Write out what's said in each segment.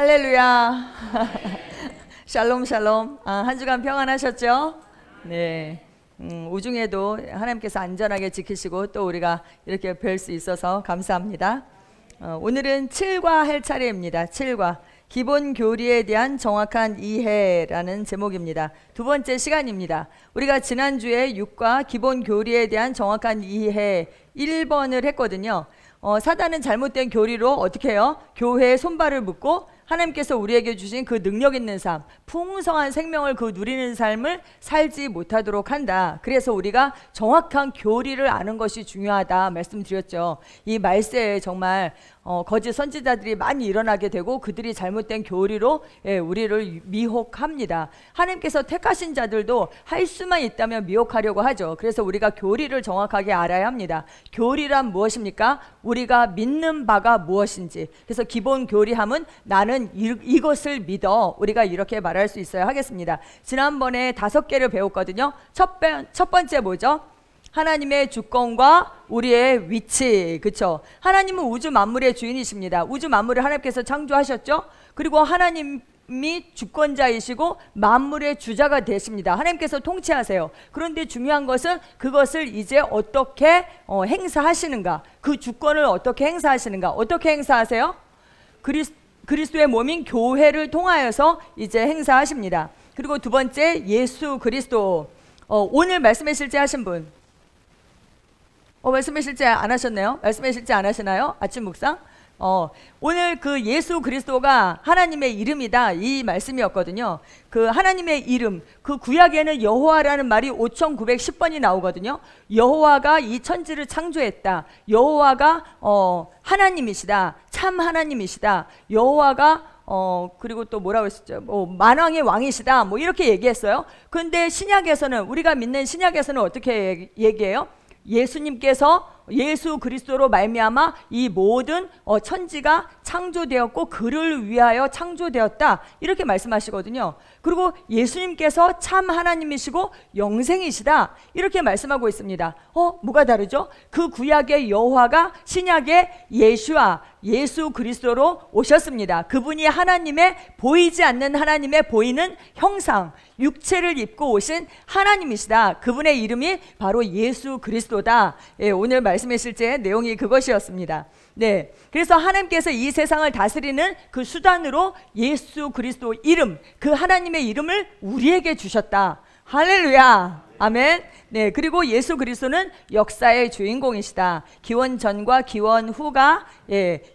할렐루야. 샬롬 샬롬. 한 주간 평안하셨죠? 네. 우중에도 하나님께서 안전하게 지키시고 또 우리가 이렇게 뵐 수 있어서 감사합니다. 오늘은 7과 할 차례입니다. 7과 기본 교리에 대한 정확한 이해라는 제목입니다. 두 번째 시간입니다. 우리가 지난주에 6과 기본 교리에 대한 정확한 이해 1번을 했거든요. 사단은 잘못된 교리로 어떻게 해요? 교회에 손발을 묶고 하나님께서 우리에게 주신 그 능력 있는 삶, 풍성한 생명을 그 누리는 삶을 살지 못하도록 한다. 그래서 우리가 정확한 교리를 아는 것이 중요하다 말씀드렸죠. 이 말세에 정말 거짓 선지자들이 많이 일어나게 되고 그들이 잘못된 교리로 우리를 미혹합니다. 하나님께서 택하신 자들도 할 수만 있다면 미혹하려고 하죠. 그래서 우리가 교리를 정확하게 알아야 합니다. 교리란 무엇입니까? 우리가 믿는 바가 무엇인지. 그래서 기본 교리함은 나는 이것을 믿어. 우리가 이렇게 말할 수 있어야 하겠습니다. 지난번에 5개를 배웠거든요. 첫 번째 뭐죠? 하나님의 주권과 우리의 위치. 그렇죠? 하나님은 우주 만물의 주인이십니다. 우주 만물을 하나님께서 창조하셨죠? 그리고 하나님이 주권자이시고 만물의 주자가 되십니다. 하나님께서 통치하세요. 그런데 중요한 것은 그것을 이제 어떻게 행사하시는가, 그 주권을 어떻게 행사하시는가. 어떻게 행사하세요? 그리스도의 몸인 교회를 통하여서 이제 행사하십니다. 그리고 두 번째, 예수 그리스도. 오늘 말씀의 실제 하신 분? 말씀의 실제 안 하셨네요? 말씀의 실제 안 하시나요? 아침 묵상? 오늘 그 예수 그리스도가 하나님의 이름이다, 이 말씀이었거든요. 그 하나님의 이름, 그 구약에는 여호와라는 말이 5910번이 나오거든요. 여호와가 이 천지를 창조했다. 여호와가 하나님이시다. 참 하나님이시다. 여호와가 그리고 또 뭐라고 했었죠? 만왕의 왕이시다. 뭐 이렇게 얘기했어요. 그런데 신약에서는, 우리가 믿는 신약에서는 어떻게 얘기해요? 예수님께서 예수 그리스도로 말미암아 이 모든 천지가 창조되었고 그를 위하여 창조되었다, 이렇게 말씀하시거든요. 그리고 예수님께서 참 하나님이시고 영생이시다, 이렇게 말씀하고 있습니다. 뭐가 다르죠? 그 구약의 여호와가 신약의 예수 그리스도로 오셨습니다. 그분이 하나님의, 보이지 않는 하나님의 보이는 형상, 육체를 입고 오신 하나님이시다. 그분의 이름이 바로 예수 그리스도다. 오늘 말씀의 실제 내용이 그것이었습니다. 네, 그래서 하나님께서 이 세상을 다스리는 그 수단으로 예수 그리스도 이름, 그 하나님의 이름을 우리에게 주셨다. 할렐루야, 아멘. 네, 그리고 예수 그리스도는 역사의 주인공이시다. 기원 전과 기원 후가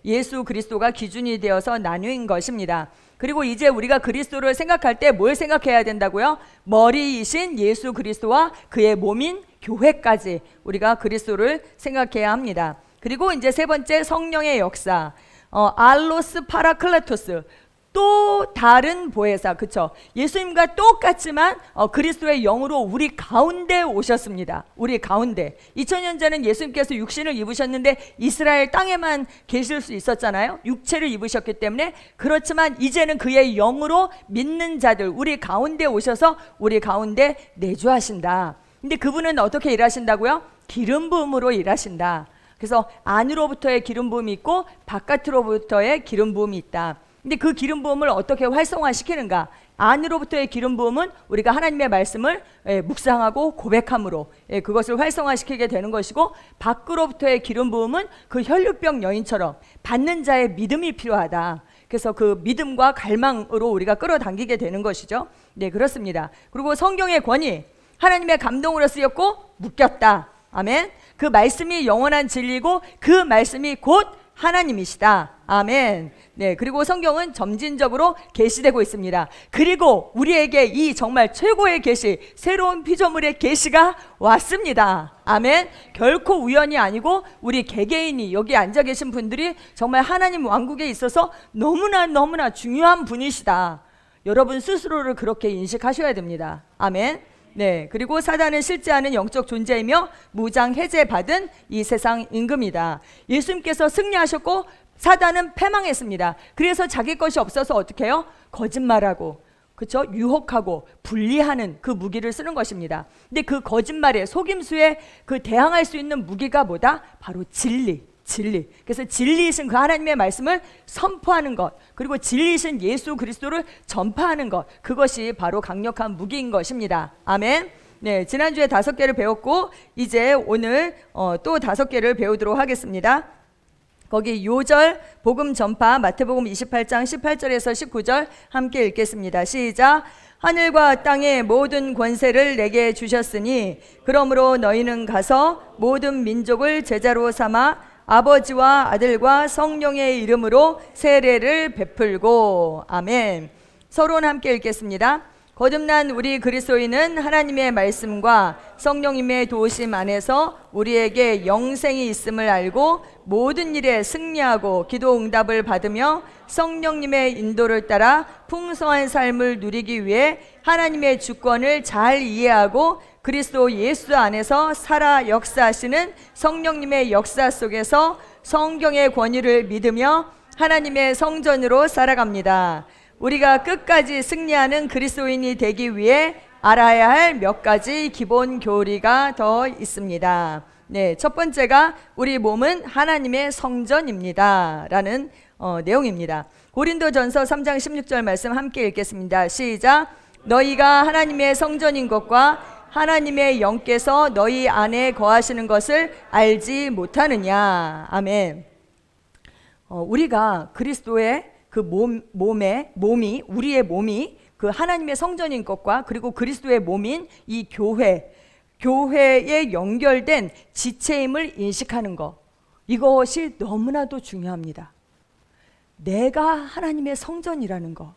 예수 그리스도가 기준이 되어서 나뉜 것입니다. 그리고 이제 우리가 그리스도를 생각할 때 뭘 생각해야 된다고요? 머리이신 예수 그리스도와 그의 몸인 교회까지 우리가 그리스도를 생각해야 합니다. 그리고 이제 세 번째, 성령의 역사. 알로스 파라클레토스, 또 다른 보혜사. 그쵸? 예수님과 똑같지만 그리스도의 영으로 우리 가운데 오셨습니다. 우리 가운데. 2000년 전엔 예수님께서 육신을 입으셨는데 이스라엘 땅에만 계실 수 있었잖아요. 육체를 입으셨기 때문에. 그렇지만 이제는 그의 영으로 믿는 자들, 우리 가운데 오셔서 우리 가운데 내주하신다. 근데 그분은 어떻게 일하신다고요? 기름 부음으로 일하신다. 그래서 안으로부터의 기름 부음이 있고 바깥으로부터의 기름 부음이 있다. 근데 그 기름 부음을 어떻게 활성화시키는가? 안으로부터의 기름 부음은 우리가 하나님의 말씀을 묵상하고 고백함으로 그것을 활성화시키게 되는 것이고, 밖으로부터의 기름 부음은 그 혈류병 여인처럼 받는 자의 믿음이 필요하다. 그래서 그 믿음과 갈망으로 우리가 끌어당기게 되는 것이죠. 네, 그렇습니다. 그리고 성경의 권위, 하나님의 감동으로 쓰였고 묶였다. 아멘. 그 말씀이 영원한 진리고 그 말씀이 곧 하나님이시다. 아멘. 네, 그리고 성경은 점진적으로 계시되고 있습니다. 그리고 우리에게 이 정말 최고의 계시, 새로운 피조물의 계시가 왔습니다. 아멘. 결코 우연이 아니고 우리 개개인이, 여기 앉아 계신 분들이 정말 하나님 왕국에 있어서 너무나 중요한 분이시다. 여러분 스스로를 그렇게 인식하셔야 됩니다. 아멘. 네, 그리고 사단은 실제하는 영적 존재이며 무장 해제받은 이 세상 임금이다. 예수님께서 승리하셨고 사단은 패망했습니다. 그래서 자기 것이 없어서 어떻게 해요? 거짓말하고, 그렇죠? 유혹하고 분리하는 그 무기를 쓰는 것입니다. 근데 그 거짓말에, 속임수에 그 대항할 수 있는 무기가 뭐다? 바로 진리. 진리. 그래서 진리이신 그 하나님의 말씀을 선포하는 것, 그리고 진리이신 예수 그리스도를 전파하는 것, 그것이 바로 강력한 무기인 것입니다. 아멘. 네, 지난주에 5개를 배웠고 이제 오늘 또 5개를 배우도록 하겠습니다. 거기 요절 복음 전파 마태복음 28장 18절에서 19절 함께 읽겠습니다. 시작. 하늘과 땅의 모든 권세를 내게 주셨으니 그러므로 너희는 가서 모든 민족을 제자로 삼아 아버지와 아들과 성령의 이름으로 세례를 베풀고. 아멘. 서론 함께 읽겠습니다. 거듭난 우리 그리스도인은 하나님의 말씀과 성령님의 도우심 안에서 우리에게 영생이 있음을 알고 모든 일에 승리하고 기도 응답을 받으며 성령님의 인도를 따라 풍성한 삶을 누리기 위해 하나님의 주권을 잘 이해하고 그리스도 예수 안에서 살아 역사하시는 성령님의 역사 속에서 성경의 권위를 믿으며 하나님의 성전으로 살아갑니다. 우리가 끝까지 승리하는 그리스도인이 되기 위해 알아야 할 몇 가지 기본 교리가 더 있습니다. 네, 첫 번째가 우리 몸은 하나님의 성전입니다 라는 내용입니다. 고린도전서 3장 16절 말씀 함께 읽겠습니다. 시작. 너희가 하나님의 성전인 것과 하나님의 영께서 너희 안에 거하시는 것을 알지 못하느냐. 아멘. 우리가 그리스도의 그 몸이 우리의 몸이 그 하나님의 성전인 것과 그리고 그리스도의 몸인 이 교회에 연결된 지체임을 인식하는 것, 이것이 너무나도 중요합니다. 내가 하나님의 성전이라는 것,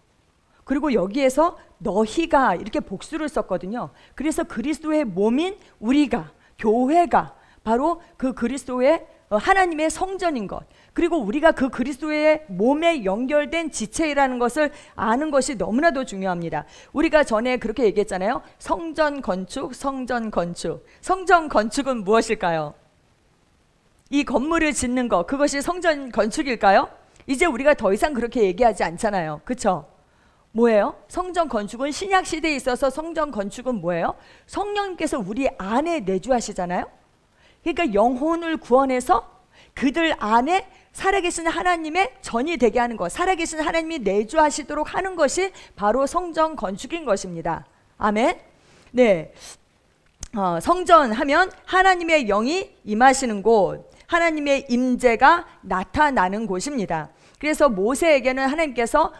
그리고 여기에서 너희가 이렇게 복수를 썼거든요. 그래서 그리스도의 몸인 우리가, 교회가 바로 그 그리스도의 하나님의 성전인 것, 그리고 우리가 그 그리스도의 몸에 연결된 지체라는 것을 아는 것이 너무나도 중요합니다. 우리가 전에 그렇게 얘기했잖아요. 성전 건축, 성전 건축. 성전 건축은 무엇일까요? 이 건물을 짓는 것, 그것이 성전 건축일까요? 이제 우리가 더 이상 그렇게 얘기하지 않잖아요. 그렇죠? 뭐예요? 성전 건축은 신약 시대에 있어서 성전 건축은 뭐예요? 성령님께서 우리 안에 내주하시잖아요. 그러니까 영혼을 구원해서 그들 안에 살아계신 하나님의 전이 되게 하는 것, 살아계신 하나님이 내주하시도록 하는 것이 바로 성전 건축인 것입니다. 아멘. 네, 성전 하면 하나님의 영이 임하시는 곳, 하나님의 임재가 나타나는 곳입니다. 그래서 모세에게는 하나님께서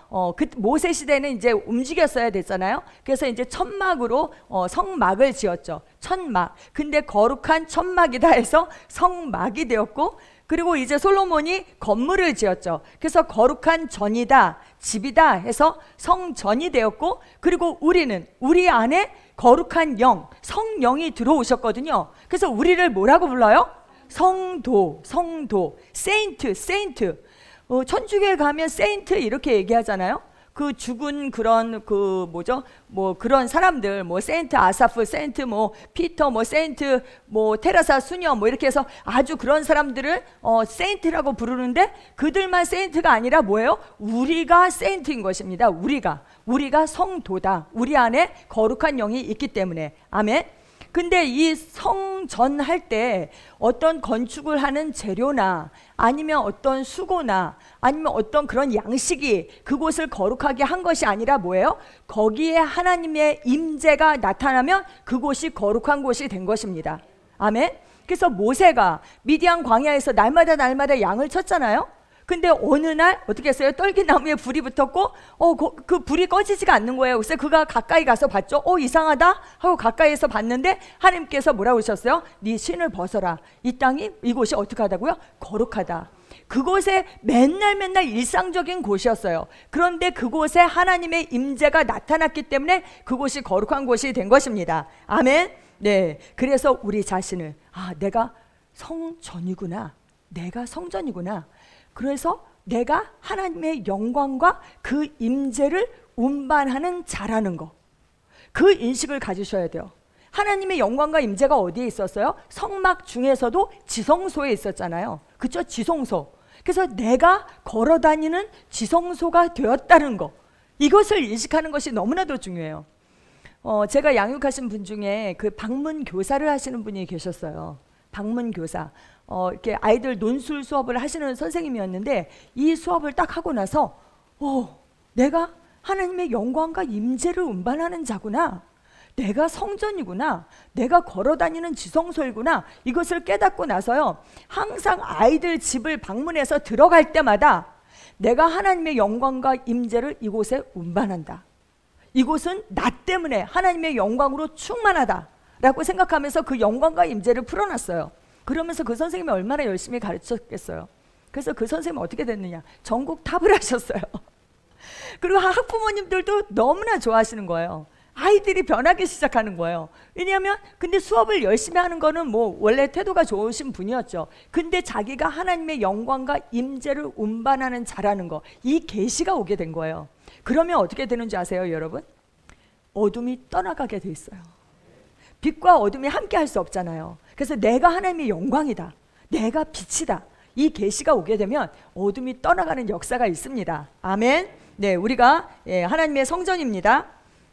모세 시대는 이제 움직였어야 됐잖아요. 그래서 이제 천막으로 성막을 지었죠. 천막. 근데 거룩한 천막이다 해서 성막이 되었고, 그리고 이제 솔로몬이 건물을 지었죠. 그래서 거룩한 전이다, 집이다 해서 성전이 되었고, 그리고 우리는 우리 안에 거룩한 영, 성령이 들어오셨거든요. 그래서 우리를 뭐라고 불러요? 성도, 세인트. 천주교에 가면 세인트 이렇게 얘기하잖아요. 그 죽은 그런 그런 사람들, 세인트 아사프, 세인트 피터, 세인트 테라사 수녀 이렇게 해서 아주 그런 사람들을 세인트라고 부르는데, 그들만 세인트가 아니라 뭐예요? 우리가 세인트인 것입니다. 우리가 성도다. 우리 안에 거룩한 영이 있기 때문에. 아멘. 근데 이 성전 할 때 어떤 건축을 하는 재료나 아니면 어떤 수고나 아니면 어떤 그런 양식이 그곳을 거룩하게 한 것이 아니라 뭐예요? 거기에 하나님의 임재가 나타나면 그곳이 거룩한 곳이 된 것입니다. 아멘. 그래서 모세가 미디안 광야에서 날마다 양을 쳤잖아요. 근데 어느 날 어떻게 했어요? 떨기나무에 불이 붙었고 그 불이 꺼지지가 않는 거예요. 그래서 그가 가까이 가서 봤죠. 이상하다 하고 가까이에서 봤는데 하나님께서 뭐라고 하셨어요? 네 신을 벗어라. 이곳이 어떻게 하다고요? 거룩하다. 그곳에 맨날 일상적인 곳이었어요. 그런데 그곳에 하나님의 임재가 나타났기 때문에 그곳이 거룩한 곳이 된 것입니다. 아멘. 네, 그래서 우리 자신을 내가 성전이구나, 내가 성전이구나, 그래서 내가 하나님의 영광과 그 임재를 운반하는 자라는 거, 그 인식을 가지셔야 돼요. 하나님의 영광과 임재가 어디에 있었어요? 성막 중에서도 지성소에 있었잖아요. 그렇죠? 지성소. 그래서 내가 걸어다니는 지성소가 되었다는 거, 이것을 인식하는 것이 너무나도 중요해요. 제가 양육하신 분 중에 그 방문 교사를 하시는 분이 계셨어요. 방문 교사, 이렇게 아이들 논술 수업을 하시는 선생님이었는데 이 수업을 딱 하고 나서 내가 하나님의 영광과 임재를 운반하는 자구나. 내가 성전이구나. 내가 걸어다니는 지성소이구나. 이것을 깨닫고 나서요. 항상 아이들 집을 방문해서 들어갈 때마다 내가 하나님의 영광과 임재를 이곳에 운반한다. 이곳은 나 때문에 하나님의 영광으로 충만하다 라고 생각하면서 그 영광과 임재를 풀어놨어요. 그러면서 그 선생님이 얼마나 열심히 가르쳤겠어요. 그래서 그 선생님은 어떻게 됐느냐, 전국 탑을 하셨어요. 그리고 학부모님들도 너무나 좋아하시는 거예요. 아이들이 변하기 시작하는 거예요. 왜냐하면 근데 수업을 열심히 하는 거는 뭐 원래 태도가 좋으신 분이었죠. 근데 자기가 하나님의 영광과 임재를 운반하는 자라는 거, 이 계시가 오게 된 거예요. 그러면 어떻게 되는지 아세요, 여러분? 어둠이 떠나가게 돼 있어요. 빛과 어둠이 함께 할 수 없잖아요. 그래서 내가 하나님의 영광이다, 내가 빛이다, 이 계시가 오게 되면 어둠이 떠나가는 역사가 있습니다. 아멘. 네, 우리가 하나님의 성전입니다.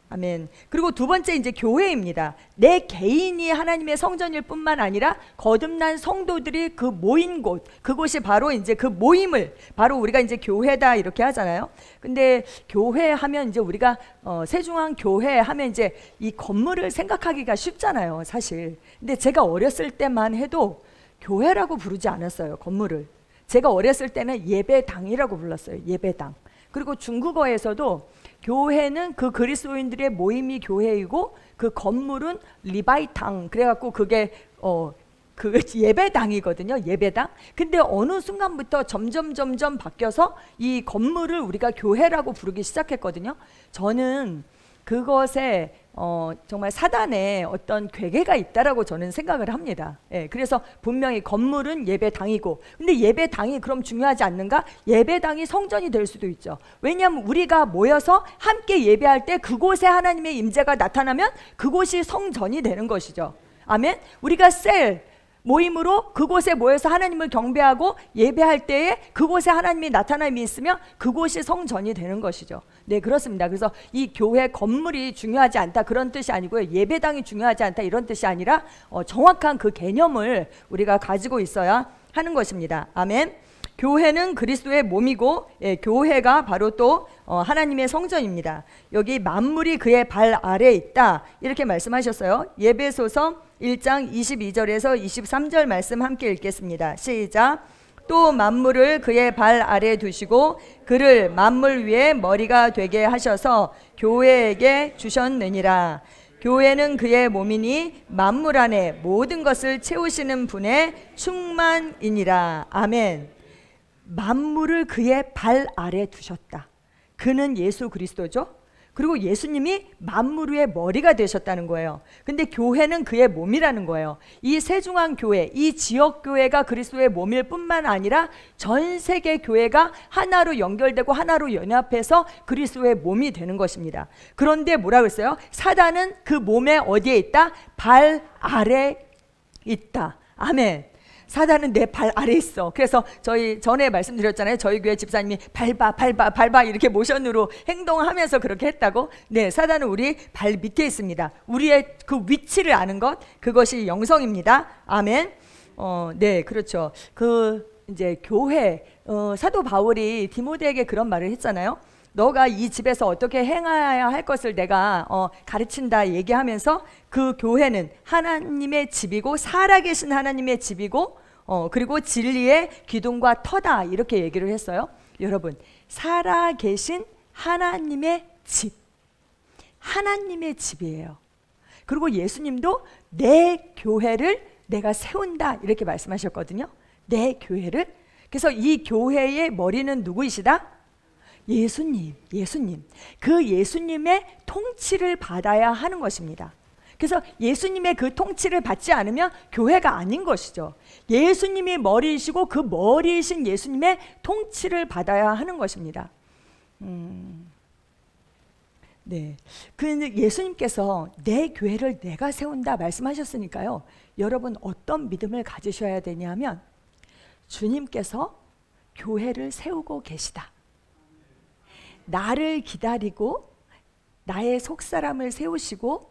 아멘. 그리고 두 번째 이제 교회입니다. 내 개인이 하나님의 성전일 뿐만 아니라 거듭난 성도들이 그 모인 곳, 그곳이 바로 이제 그 모임을 바로 우리가 이제 교회다 이렇게 하잖아요. 근데 교회 하면 이제 우리가 세중앙 교회 하면 이제 이 건물을 생각하기가 쉽잖아요, 사실. 근데 제가 어렸을 때만 해도 교회라고 부르지 않았어요, 건물을. 제가 어렸을 때는 예배당이라고 불렀어요, 예배당. 그리고 중국어에서도 교회는 그 그리스도인들의 모임이 교회이고 그 건물은 리바이탕, 그래갖고 그게 그 예배당이거든요, 예배당. 근데 어느 순간부터 점점 바뀌어서 이 건물을 우리가 교회라고 부르기 시작했거든요. 저는 그것에 정말 사단에 어떤 괴계가 있다라고 저는 생각을 합니다. 그래서 분명히 건물은 예배당이고, 근데 예배당이 그럼 중요하지 않는가? 예배당이 성전이 될 수도 있죠. 왜냐하면 우리가 모여서 함께 예배할 때 그곳에 하나님의 임재가 나타나면 그곳이 성전이 되는 것이죠. 아멘. 우리가 셀 모임으로 그곳에 모여서 하나님을 경배하고 예배할 때에 그곳에 하나님이 나타남이 있으면 그곳이 성전이 되는 것이죠. 네, 그렇습니다. 그래서 이 교회 건물이 중요하지 않다 그런 뜻이 아니고요, 예배당이 중요하지 않다 이런 뜻이 아니라 정확한 그 개념을 우리가 가지고 있어야 하는 것입니다. 아멘. 교회는 그리스도의 몸이고, 교회가 바로 또 하나님의 성전입니다. 여기 만물이 그의 발 아래에 있다 이렇게 말씀하셨어요. 예배소서 1장 22절에서 23절 말씀 함께 읽겠습니다. 시작. 또 만물을 그의 발 아래에 두시고 그를 만물 위에 머리가 되게 하셔서 교회에게 주셨느니라. 교회는 그의 몸이니 만물 안에 모든 것을 채우시는 분의 충만이니라. 아멘. 만물을 그의 발 아래에 두셨다. 그는 예수 그리스도죠. 그리고 예수님이 만물 위의 머리가 되셨다는 거예요. 근데 교회는 그의 몸이라는 거예요. 이 세중앙 교회, 이 지역 교회가 그리스도의 몸일 뿐만 아니라 전 세계 교회가 하나로 연결되고 하나로 연합해서 그리스도의 몸이 되는 것입니다. 그런데 뭐라고 했어요? 사단은 그 몸에 어디에 있다? 발 아래 있다. 아멘. 사단은 내 발 아래 있어. 그래서 저희 전에 말씀드렸잖아요. 저희 교회 집사님이 밟아 이렇게 모션으로 행동하면서 그렇게 했다고. 네, 사단은 우리 발 밑에 있습니다. 우리의 그 위치를 아는 것, 그것이 영성입니다. 아멘. 네, 그렇죠. 그 이제 교회, 사도 바울이 디모데에게 그런 말을 했잖아요. 너가 이 집에서 어떻게 행해야 할 것을 내가 가르친다 얘기하면서 그 교회는 하나님의 집이고 살아계신 하나님의 집이고 그리고 진리의 기둥과 터다 이렇게 얘기를 했어요. 여러분, 살아계신 하나님의 집, 하나님의 집이에요. 그리고 예수님도 내 교회를 내가 세운다 이렇게 말씀하셨거든요. 내 교회를. 그래서 이 교회의 머리는 누구이시다? 예수님. 그 예수님의 통치를 받아야 하는 것입니다. 그래서 예수님의 그 통치를 받지 않으면 교회가 아닌 것이죠. 예수님이 머리이시고 그 머리이신 예수님의 통치를 받아야 하는 것입니다. 네, 그 예수님께서 내 교회를 내가 세운다 말씀하셨으니까요. 여러분 어떤 믿음을 가지셔야 되냐면 주님께서 교회를 세우고 계시다. 나를 기다리고 나의 속사람을 세우시고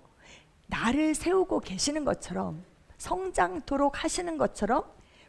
나를 세우고 계시는 것처럼 성장토록 하시는 것처럼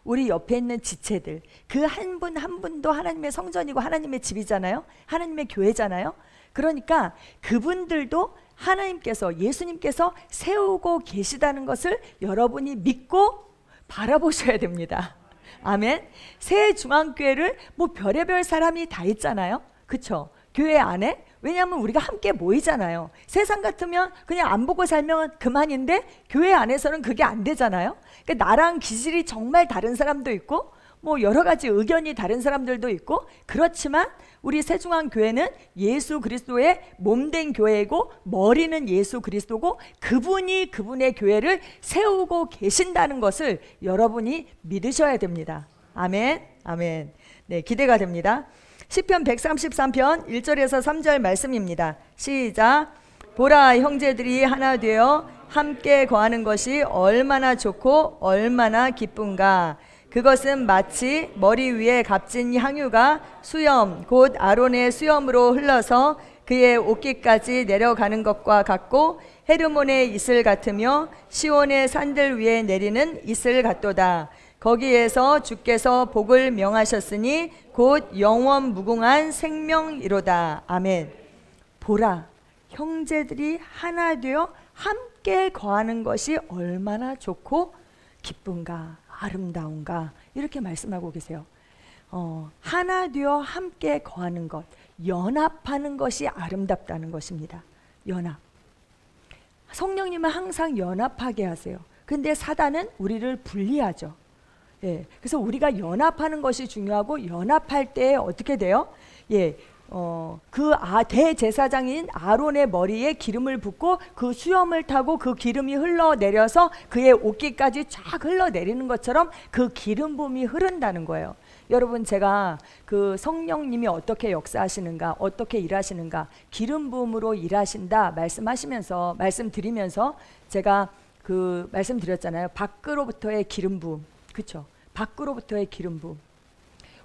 우리 옆에 있는 지체들, 그 한 분 한 분도 하나님의 성전이고 하나님의 집이잖아요. 하나님의 교회잖아요. 그러니까 그분들도 하나님께서, 예수님께서 세우고 계시다는 것을 여러분이 믿고 바라보셔야 됩니다. 아멘. 새 중앙교회를 뭐 별의별 사람이 다 있잖아요. 그쵸? 교회 안에. 왜냐하면 우리가 함께 모이잖아요. 세상 같으면 그냥 안 보고 살면 그만인데 교회 안에서는 그게 안 되잖아요. 그러니까 나랑 기질이 정말 다른 사람도 있고 뭐 여러 가지 의견이 다른 사람들도 있고, 그렇지만 우리 새중앙교회는 예수 그리스도의 몸된 교회이고 머리는 예수 그리스도고 그분이 그분의 교회를 세우고 계신다는 것을 여러분이 믿으셔야 됩니다. 아멘. 아멘. 네, 기대가 됩니다. 시편 133편 1절에서 3절 말씀입니다. 시작. 보라, 형제들이 하나 되어 함께 거하는 것이 얼마나 좋고 얼마나 기쁜가. 그것은 마치 머리 위에 값진 향유가 수염, 곧 아론의 수염으로 흘러서 그의 옷깃까지 내려가는 것과 같고 헤르몬의 이슬 같으며 시온의 산들 위에 내리는 이슬 같도다. 거기에서 주께서 복을 명하셨으니 곧 영원 무궁한 생명이로다. 아멘. 보라, 형제들이 하나 되어 함께 거하는 것이 얼마나 좋고 기쁜가, 아름다운가, 이렇게 말씀하고 계세요. 하나 되어 함께 거하는 것, 연합하는 것이 아름답다는 것입니다. 연합. 성령님은 항상 연합하게 하세요. 근데 사단은 우리를 분리하죠. 예, 그래서 우리가 연합하는 것이 중요하고, 연합할 때 어떻게 돼요? 예, 대제사장인 아론의 머리에 기름을 붓고 그 수염을 타고 그 기름이 흘러내려서 그의 옷깃까지 쫙 흘러내리는 것처럼 그 기름 부음이 흐른다는 거예요. 여러분, 제가 그 성령님이 어떻게 역사하시는가, 어떻게 일하시는가, 기름 부음으로 일하신다 말씀드리면서 제가 그 말씀드렸잖아요. 밖으로부터의 기름 부음. 그렇죠? 밖으로부터의 기름 부음.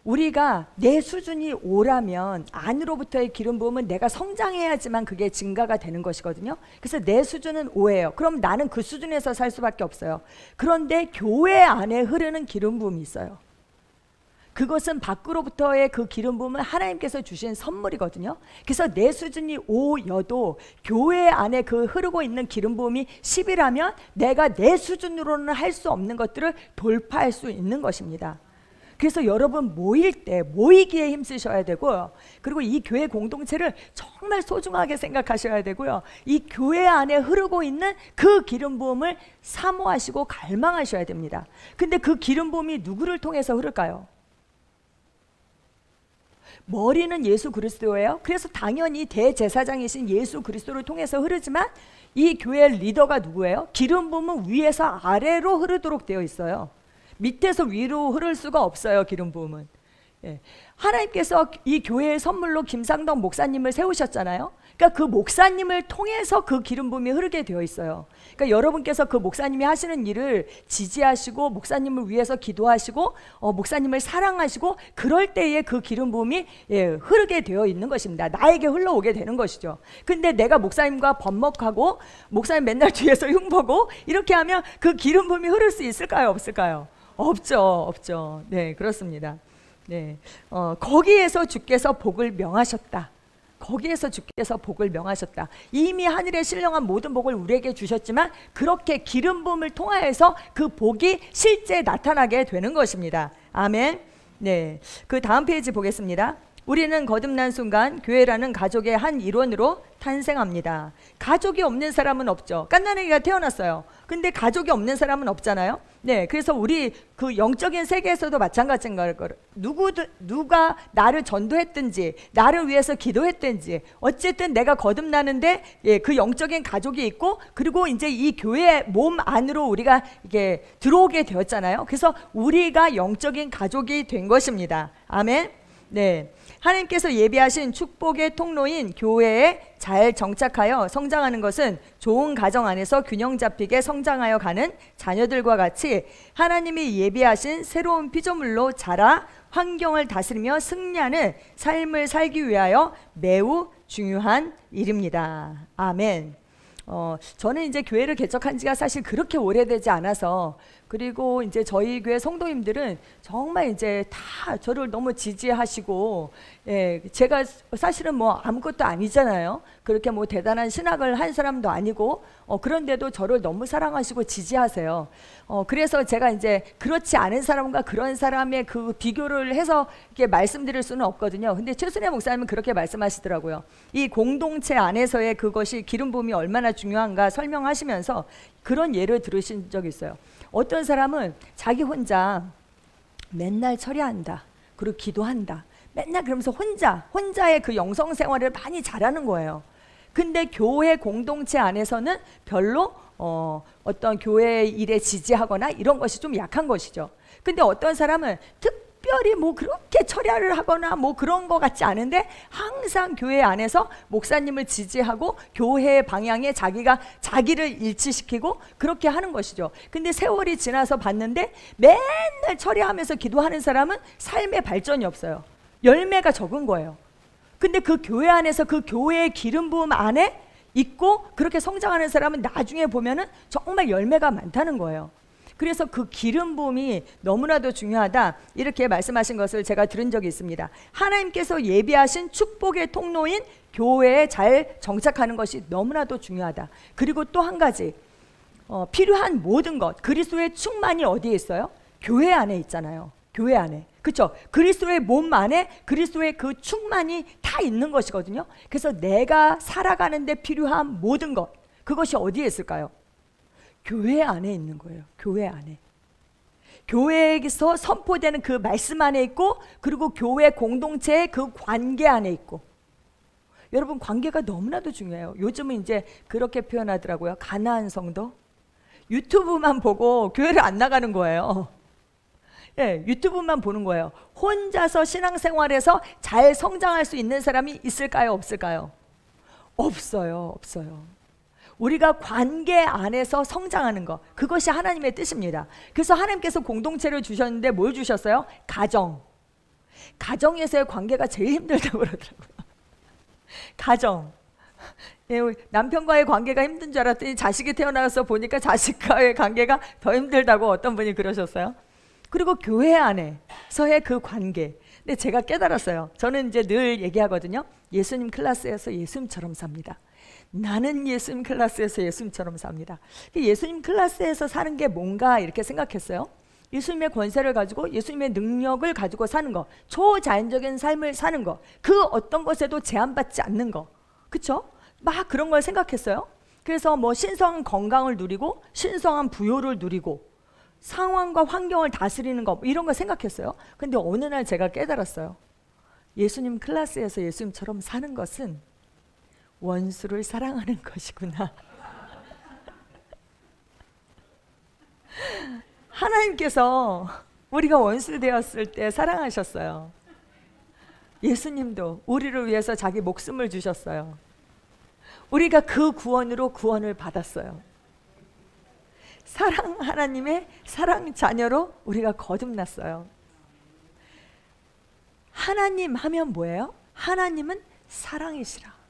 우리가 내 수준이 5라면 안으로부터의 기름 부음은 내가 성장해야지만 그게 증가가 되는 것이거든요. 그래서 내 수준은 5예요. 그럼 나는 그 수준에서 살 수밖에 없어요. 그런데 교회 안에 흐르는 기름 부음이 있어요. 그것은 밖으로부터의 그 기름 부음은 하나님께서 주신 선물이거든요. 그래서 내 수준이 5여도 교회 안에 그 흐르고 있는 기름 부음이 10이라면 내가 내 수준으로는 할 수 없는 것들을 돌파할 수 있는 것입니다. 그래서 여러분, 모일 때 모이기에 힘쓰셔야 되고요. 그리고 이 교회 공동체를 정말 소중하게 생각하셔야 되고요. 이 교회 안에 흐르고 있는 그 기름 부음을 사모하시고 갈망하셔야 됩니다. 근데 그 기름 부음이 누구를 통해서 흐를까요? 머리는 예수 그리스도예요. 그래서 당연히 대제사장이신 예수 그리스도를 통해서 흐르지만 이 교회의 리더가 누구예요? 기름 부음은 위에서 아래로 흐르도록 되어 있어요. 밑에서 위로 흐를 수가 없어요. 기름 부음은. 예. 하나님께서 이 교회의 선물로 김상덕 목사님을 세우셨잖아요. 그러니까 그 목사님을 통해서 그 기름 부음이 흐르게 되어 있어요. 그러니까 여러분께서 그 목사님이 하시는 일을 지지하시고 목사님을 위해서 기도하시고 목사님을 사랑하시고 그럴 때에 그 기름 부음이 흐르게 되어 있는 것입니다. 나에게 흘러오게 되는 것이죠. 근데 내가 목사님과 번먹하고 목사님 맨날 뒤에서 흉보고 이렇게 하면 그 기름 부음이 흐를 수 있을까요? 없을까요? 없죠. 네, 그렇습니다. 네, 거기에서 주께서 복을 명하셨다. 거기에서 주께서 복을 명하셨다. 이미 하늘에 신령한 모든 복을 우리에게 주셨지만 그렇게 기름 부음을 통하여서 그 복이 실제 나타나게 되는 것입니다. 아멘. 네, 그 다음 페이지 보겠습니다. 우리는 거듭난 순간 교회라는 가족의 한 일원으로 탄생합니다. 가족이 없는 사람은 없죠. 갓난아기가 태어났어요. 근데 가족이 없는 사람은 없잖아요. 네, 그래서 우리 그 영적인 세계에서도 마찬가지인 거예요. 누가 나를 전도했든지 나를 위해서 기도했든지 어쨌든 내가 거듭나는데 그 영적인 가족이 있고, 그리고 이제 이 교회 몸 안으로 우리가 이게 들어오게 되었잖아요. 그래서 우리가 영적인 가족이 된 것입니다. 아멘. 네, 하나님께서 예비하신 축복의 통로인 교회에 잘 정착하여 성장하는 것은 좋은 가정 안에서 균형 잡히게 성장하여 가는 자녀들과 같이 하나님이 예비하신 새로운 피조물로 자라 환경을 다스리며 승리하는 삶을 살기 위하여 매우 중요한 일입니다. 아멘. 저는 이제 교회를 개척한 지가 사실 그렇게 오래되지 않아서, 그리고 이제 저희 교회 성도님들은 정말 이제 다 저를 너무 지지하시고, 예, 제가 사실은 뭐 아무것도 아니잖아요. 그렇게 뭐 대단한 신학을 한 사람도 아니고, 그런데도 저를 너무 사랑하시고 지지하세요. 그래서 제가 이제 그렇지 않은 사람과 그런 사람의 그 비교를 해서 이렇게 말씀드릴 수는 없거든요. 근데 최순애 목사님은 그렇게 말씀하시더라고요. 이 공동체 안에서의 그것이 기름 부음이 얼마나 중요한가 설명하시면서 그런 예를 들으신 적이 있어요. 어떤 사람은 자기 혼자 맨날 처리한다, 그리고 기도한다, 맨날 그러면서 혼자의 그 영성 생활을 많이 잘하는 거예요. 근데 교회 공동체 안에서는 별로 어떤 교회 일에 지지하거나 이런 것이 좀 약한 것이죠. 근데 어떤 사람은 특별히 뭐 그렇게 처리를 하거나 뭐 그런 것 같지 않은데 항상 교회 안에서 목사님을 지지하고 교회 방향에 자기를 일치시키고 그렇게 하는 것이죠. 근데 세월이 지나서 봤는데 맨날 처리하면서 기도하는 사람은 삶의 발전이 없어요. 열매가 적은 거예요. 근데 그 교회 안에서 그 교회의 기름 부음 안에 있고 그렇게 성장하는 사람은 나중에 보면은 정말 열매가 많다는 거예요. 그래서 그 기름 부음이 너무나도 중요하다, 이렇게 말씀하신 것을 제가 들은 적이 있습니다. 하나님께서 예비하신 축복의 통로인 교회에 잘 정착하는 것이 너무나도 중요하다. 그리고 또 한 가지, 필요한 모든 것, 그리스도의 충만이 어디에 있어요? 교회 안에 있잖아요. 교회 안에. 그렇죠? 그리스도의 몸 안에 그리스도의 그 충만이 다 있는 것이거든요. 그래서 내가 살아가는데 필요한 모든 것, 그것이 어디에 있을까요? 교회 안에 있는 거예요. 교회 안에. 교회에서 선포되는 그 말씀 안에 있고, 그리고 교회 공동체의 그 관계 안에 있고. 여러분, 관계가 너무나도 중요해요. 요즘은 이제 그렇게 표현하더라고요. 가나안 성도. 유튜브만 보고 교회를 안 나가는 거예요. 예, 유튜브만 보는 거예요. 혼자서 신앙생활에서 잘 성장할 수 있는 사람이 있을까요? 없을까요? 없어요. 우리가 관계 안에서 성장하는 것, 그것이 하나님의 뜻입니다. 그래서 하나님께서 공동체를 주셨는데 뭘 주셨어요? 가정에서의 관계가 제일 힘들다고 그러더라고요. 가정. 예, 남편과의 관계가 힘든 줄 알았더니 자식이 태어나서 보니까 자식과의 관계가 더 힘들다고 어떤 분이 그러셨어요. 그리고 교회 안에서의 그 관계. 근데 제가 깨달았어요. 저는 이제 늘 얘기하거든요. 예수님 클래스에서 예수님처럼 삽니다. 나는 예수님 클래스에서 예수님처럼 삽니다. 예수님 클래스에서 사는 게 뭔가 이렇게 생각했어요. 예수님의 권세를 가지고 예수님의 능력을 가지고 사는 거, 초자연적인 삶을 사는 거, 그 어떤 것에도 제한받지 않는 거, 그쵸? 막 그런 걸 생각했어요. 그래서 뭐 신성한 건강을 누리고 신성한 부요를 누리고 상황과 환경을 다스리는 거, 이런 거 생각했어요. 근데 어느 날 제가 깨달았어요. 예수님 클래스에서 예수님처럼 사는 것은 원수를 사랑하는 것이구나. 하나님께서 우리가 원수 되었을 때 사랑하셨어요. 예수님도 우리를 위해서 자기 목숨을 주셨어요. 우리가 그 구원으로 구원을 받았어요. 사랑 하나님의 사랑 자녀로 우리가 거듭났어요. 하나님 하면 뭐예요? 하나님은 사랑이시라.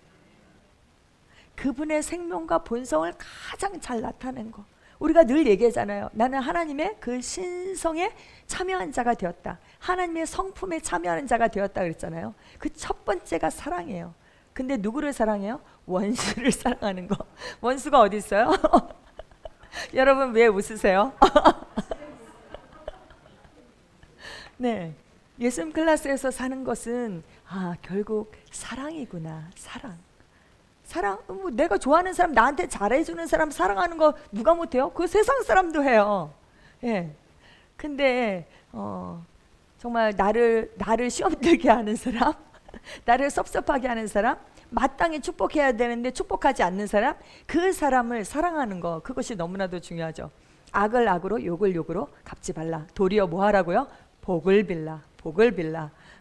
그분의 생명과 본성을 가장 잘 나타낸 거. 우리가 늘 얘기하잖아요. 나는 하나님의 그 신성에 참여한 자가 되었다. 하나님의 성품에 참여하는 자가 되었다 그랬잖아요. 그 첫 번째가 사랑이에요. 근데 누구를 사랑해요? 원수를 사랑하는 거. 원수가 어디 있어요? 여러분 왜 웃으세요? 네, 예수님 클래스에서 사는 것은 결국 사랑이구나. 사랑. 뭐 내가 좋아하는 사람, 나한테 잘해주는 사람 사랑하는 거 누가 못해요? 그 세상 사람도 해요. 예. 근데 정말 나를 시험 들게 하는 사람, 나를 섭섭하게 하는 사람, 마땅히 축복해야 되는데 축복하지 않는 사람, 그 사람을 사랑하는 거, 그것이 너무나도 중요하죠. 악을 악으로 욕을 욕으로 갚지 말라. 도리어 뭐 하라고요? 복을 빌라.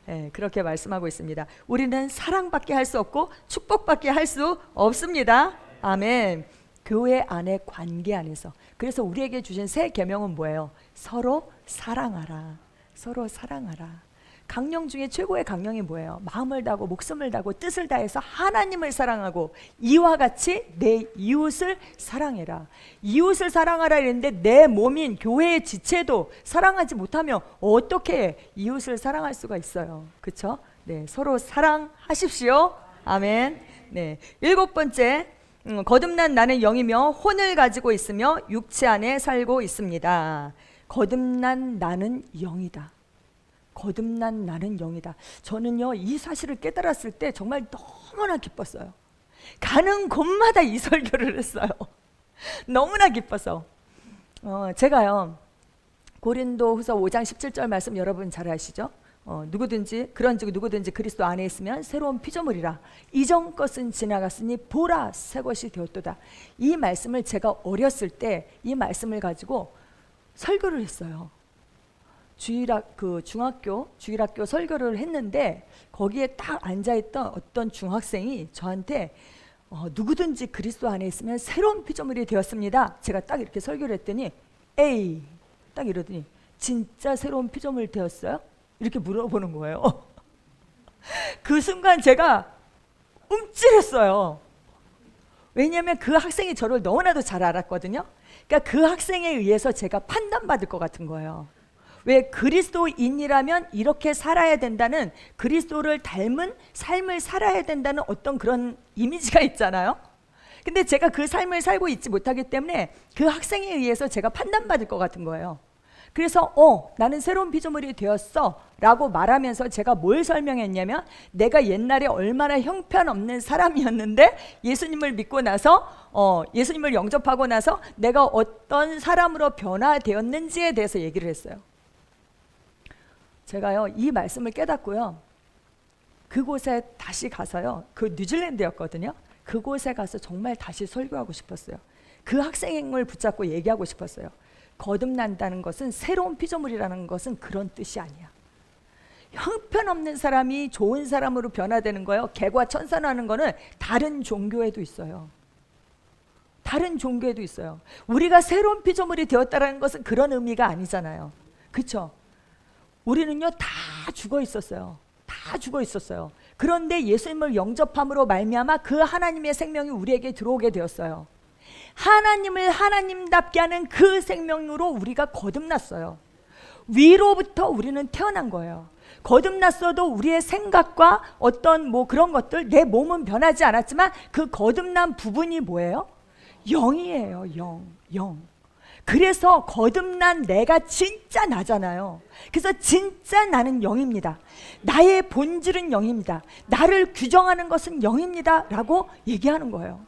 예, 그렇게 말씀하고 있습니다. 우리는 사랑밖에 할 수 없고 축복밖에 할 수 없습니다. 아멘. 교회 안의 관계 안에서. 그래서 우리에게 주신 새 계명은 뭐예요? 서로 사랑하라. 강령 중에 최고의 강령이 뭐예요? 마음을 다하고 목숨을 다하고 뜻을 다해서 하나님을 사랑하고 이와 같이 내 이웃을 사랑해라. 이웃을 사랑하라 이랬는데 내 몸인 교회의 지체도 사랑하지 못하면 어떻게 이웃을 사랑할 수가 있어요? 그렇죠? 네, 서로 사랑하십시오. 아멘. 네, 7번째, 거듭난 나는 영이며 혼을 가지고 있으며 육체 안에 살고 있습니다. 거듭난 나는 영이다. 거듭난 나는 영이다. 저는요, 이 사실을 깨달았을 때 정말 너무나 기뻤어요. 가는 곳마다 이 설교를 했어요. 너무나 기뻐서. 제가요, 고린도후서 5장 17절 말씀 여러분 잘 아시죠? 누구든지 그런즉 누구든지 그리스도 안에 있으면 새로운 피조물이라. 이전 것은 지나갔으니 보라 새 것이 되었도다. 이 말씀을 제가 어렸을 때 이 말씀을 가지고 설교를 했어요. 중학교 주일학교 설교를 했는데 거기에 딱 앉아있던 어떤 중학생이 저한테 누구든지 그리스도 안에 있으면 새로운 피조물이 되었습니다. 제가 딱 이렇게 설교를 했더니 에이 딱 이러더니 진짜 새로운 피조물 되었어요? 이렇게 물어보는 거예요. 그 순간 제가 움찔했어요. 왜냐하면 그 학생이 저를 너무나도 잘 알았거든요. 그러니까 그 학생에 의해서 제가 판단받을 것 같은 거예요. 왜? 그리스도인이라면 이렇게 살아야 된다는, 그리스도를 닮은 삶을 살아야 된다는 어떤 그런 이미지가 있잖아요. 근데 제가 그 삶을 살고 있지 못하기 때문에 그 학생에 의해서 제가 판단받을 것 같은 거예요. 그래서 나는 새로운 피조물이 되었어 라고 말하면서 제가 뭘 설명했냐면, 내가 옛날에 얼마나 형편없는 사람이었는데 예수님을 믿고 나서 예수님을 영접하고 나서 내가 어떤 사람으로 변화되었는지에 대해서 얘기를 했어요. 제가요, 이 말씀을 깨닫고요, 그곳에 다시 가서요, 그 뉴질랜드였거든요. 그곳에 가서 정말 다시 설교하고 싶었어요. 그 학생을 붙잡고 얘기하고 싶었어요. 거듭난다는 것은, 새로운 피조물이라는 것은 그런 뜻이 아니야. 형편없는 사람이 좋은 사람으로 변화되는 거예요. 개과 천선하는 거는 다른 종교에도 있어요. 다른 종교에도 있어요. 우리가 새로운 피조물이 되었다는 것은 그런 의미가 아니잖아요. 그렇죠? 우리는요, 다 죽어 있었어요. 다 죽어 있었어요. 그런데 예수님을 영접함으로 말미암아 그 하나님의 생명이 우리에게 들어오게 되었어요. 하나님을 하나님답게 하는 그 생명으로 우리가 거듭났어요. 위로부터 우리는 태어난 거예요. 거듭났어도 우리의 생각과 어떤 그런 것들, 내 몸은 변하지 않았지만 그 거듭난 부분이 뭐예요? 영이에요. 영. 그래서 거듭난 내가 진짜 나잖아요. 그래서 진짜 나는 영입니다. 나의 본질은 영입니다. 나를 규정하는 것은 영입니다 라고 얘기하는 거예요.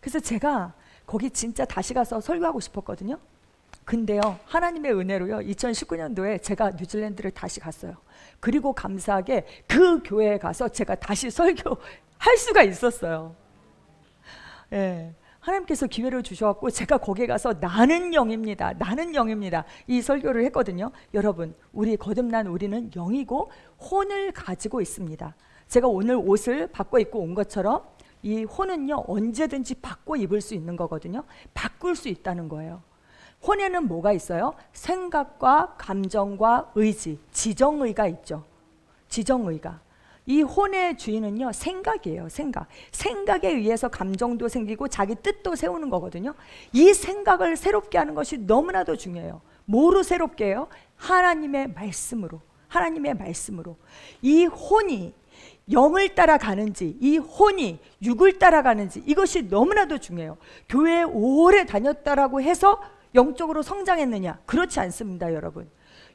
그래서 제가 거기 진짜 다시 가서 설교하고 싶었거든요. 근데요, 하나님의 은혜로요, 2019년도에 제가 뉴질랜드를 다시 갔어요. 그리고 감사하게 그 교회에 가서 제가 다시 설교할 수가 있었어요. 예. 하나님께서 기회를 주셔갖고 제가 거기에 가서 나는 영입니다. 나는 영입니다. 이 설교를 했거든요. 여러분, 우리 거듭난 우리는 영이고 혼을 가지고 있습니다. 제가 오늘 옷을 바꿔 입고 온 것처럼 이 혼은요, 언제든지 바꿔 입을 수 있는 거거든요. 바꿀 수 있다는 거예요. 혼에는 뭐가 있어요? 생각과 감정과 의지, 지정의가 있죠. 지정의가. 이 혼의 주인은요, 생각이에요. 생각에 의해서 감정도 생기고 자기 뜻도 세우는 거거든요. 이 생각을 새롭게 하는 것이 너무나도 중요해요. 뭐로 새롭게 해요? 하나님의 말씀으로. 이 혼이 영을 따라가는지, 이 혼이 육을 따라가는지, 이것이 너무나도 중요해요. 교회에 오래 다녔다라고 해서 영적으로 성장했느냐? 그렇지 않습니다, 여러분.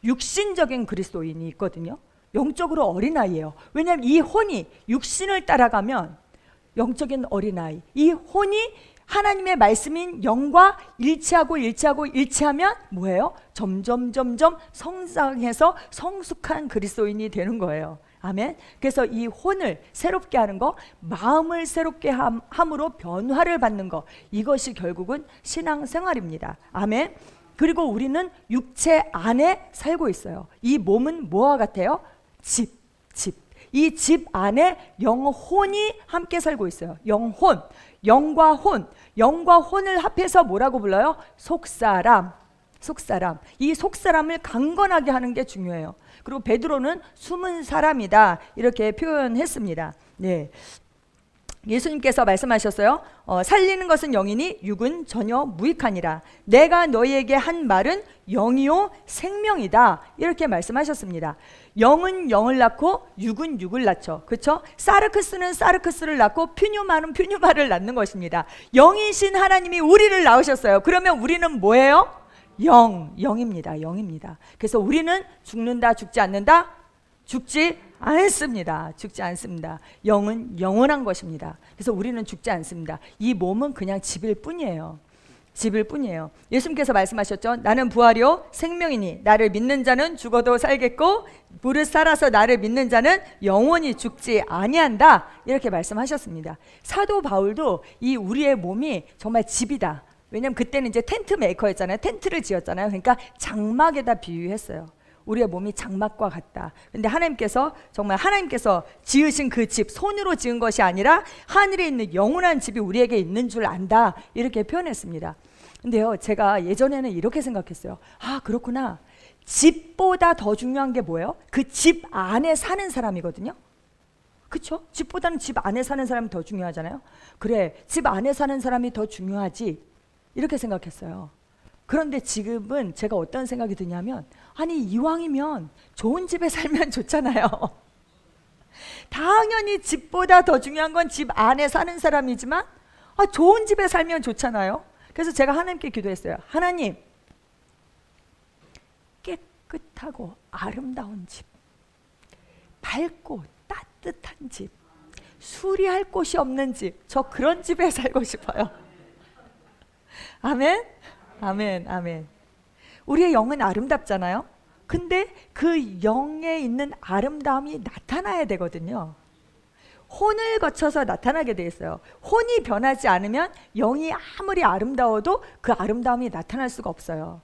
육신적인 그리스도인이 있거든요. 영적으로 어린아이예요. 왜냐하면 이 혼이 육신을 따라가면 영적인 어린아이, 이 혼이 하나님의 말씀인 영과 일치하면 뭐예요? 점점 성장해서 성숙한 그리스도인이 되는 거예요. 아멘. 그래서 이 혼을 새롭게 하는 거, 마음을 새롭게 함으로 변화를 받는 거, 이것이 결국은 신앙생활입니다. 아멘. 그리고 우리는 육체 안에 살고 있어요. 이 몸은 뭐와 같아요? 집. 이 집 안에 영혼이 함께 살고 있어요. 영과 혼을 합해서 뭐라고 불러요? 속사람. 속사람. 이 속사람을 강건하게 하는 게 중요해요. 그리고 베드로는 숨은 사람이다 이렇게 표현했습니다. 네. 예수님께서 말씀하셨어요. 살리는 것은 영이니 육은 전혀 무익하니라. 내가 너희에게 한 말은 영이요 생명이다 이렇게 말씀하셨습니다. 영은 영을 낳고 육은 육을 낳죠. 그렇죠? 사르크스는 사르크스를 낳고 퓨뉴마는 퓨뉴마를 낳는 것입니다. 영이신 하나님이 우리를 낳으셨어요. 그러면 우리는 뭐예요? 영입니다. 영입니다. 그래서 우리는 죽는다, 죽지 않는다? 죽지 않습니다. 죽지 않습니다. 영은 영원한 것입니다. 그래서 우리는 죽지 않습니다. 이 몸은 그냥 집일 뿐이에요. 집일 뿐이에요. 예수님께서 말씀하셨죠. 나는 부활이요 생명이니 나를 믿는 자는 죽어도 살겠고 무릇 살아서 나를 믿는 자는 영원히 죽지 아니한다 이렇게 말씀하셨습니다. 사도 바울도 이 우리의 몸이 정말 집이다. 왜냐하면 그때는 이제 텐트 메이커였잖아요. 텐트를 지었잖아요. 그러니까 장막에다 비유했어요. 우리의 몸이 장막과 같다. 근데 하나님께서 정말 하나님께서 지으신 그 집, 손으로 지은 것이 아니라 하늘에 있는 영원한 집이 우리에게 있는 줄 안다 이렇게 표현했습니다. 근데요, 제가 예전에는 이렇게 생각했어요. 아, 그렇구나. 집보다 더 중요한 게 뭐예요? 그 집 안에 사는 사람이거든요. 그렇죠? 집보다는 집 안에 사는 사람이 더 중요하잖아요. 그래, 집 안에 사는 사람이 더 중요하지 이렇게 생각했어요. 그런데 지금은 제가 어떤 생각이 드냐면, 아니 이왕이면 좋은 집에 살면 좋잖아요. 당연히 집보다 더 중요한 건 집 안에 사는 사람이지만 좋은 집에 살면 좋잖아요. 그래서 제가 하나님께 기도했어요. 하나님, 깨끗하고 아름다운 집, 밝고 따뜻한 집, 수리할 곳이 없는 집, 저 그런 집에 살고 싶어요. 아멘? 아멘, 아멘. 우리의 영은 아름답잖아요. 근데 그 영에 있는 아름다움이 나타나야 되거든요. 혼을 거쳐서 나타나게 돼 있어요. 혼이 변하지 않으면 영이 아무리 아름다워도 그 아름다움이 나타날 수가 없어요.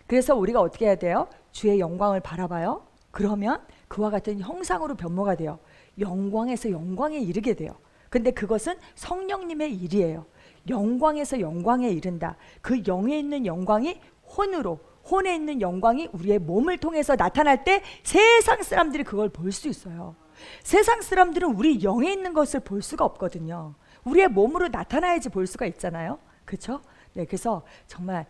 그래서 우리가 어떻게 해야 돼요? 주의 영광을 바라봐요. 그러면 그와 같은 형상으로 변모가 돼요. 영광에서 영광에 이르게 돼요. 근데 그것은 성령님의 일이에요. 영광에서 영광에 이른다. 그 영에 있는 영광이 혼에 있는 영광이 우리의 몸을 통해서 나타날 때 세상 사람들이 그걸 볼 수 있어요. 세상 사람들은 우리 영에 있는 것을 볼 수가 없거든요. 우리의 몸으로 나타나야지 볼 수가 있잖아요. 그렇죠? 네, 그래서 정말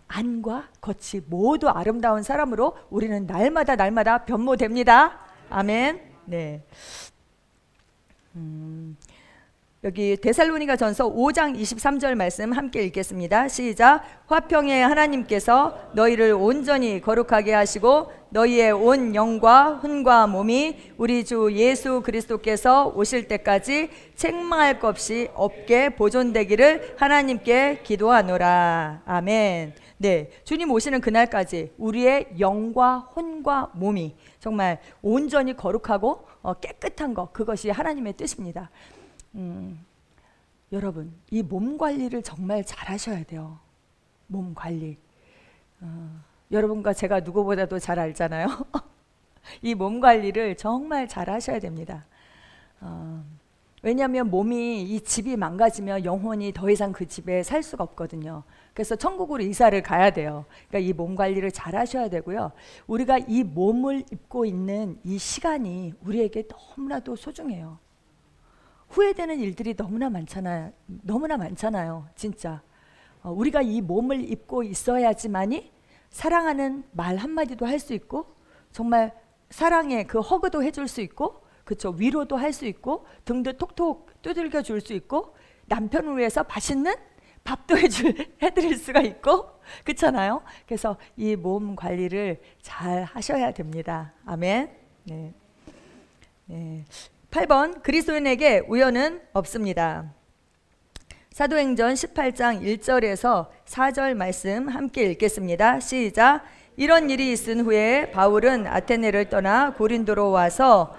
안과 겉이 모두 아름다운 사람으로 우리는 날마다 변모됩니다. 아멘. 네. 여기 데살로니가전서 5장 23절 말씀 함께 읽겠습니다. 시작. 화평의 하나님께서 너희를 온전히 거룩하게 하시고 너희의 온 영과 혼과 몸이 우리 주 예수 그리스도께서 오실 때까지 책망할 것 없게 보존되기를 하나님께 기도하노라. 아멘. 네, 주님 오시는 그날까지 우리의 영과 혼과 몸이 정말 온전히 거룩하고 깨끗한 것, 그것이 하나님의 뜻입니다. 여러분, 이 몸 관리를 정말 잘 하셔야 돼요. 몸 관리. 여러분과 제가 누구보다도 잘 알잖아요. 이 몸 관리를 정말 잘 하셔야 됩니다. 왜냐하면 몸이, 이 집이 망가지면 영혼이 더 이상 그 집에 살 수가 없거든요. 그래서 천국으로 이사를 가야 돼요. 그러니까 이 몸 관리를 잘 하셔야 되고요. 우리가 이 몸을 입고 있는 이 시간이 우리에게 너무나도 소중해요. 후회되는 일들이 너무나 많잖아요. 진짜. 우리가 이 몸을 입고 있어야지만이 사랑하는 말 한마디도 할 수 있고, 정말 사랑의 그 허그도 해줄 수 있고, 그쵸, 위로도 할 수 있고, 등도 톡톡 두들겨 줄 수 있고, 남편을 위해서 맛있는 밥도 해드릴 수가 있고, 그렇잖아요. 그래서 이 몸 관리를 잘 하셔야 됩니다. 아멘. 네. 네. 8번, 그리스도인에게 우연은 없습니다. 사도행전 18장 1절에서 4절 말씀 함께 읽겠습니다. 시작. 이런 일이 있은 후에 바울은 아테네를 떠나 고린도로 와서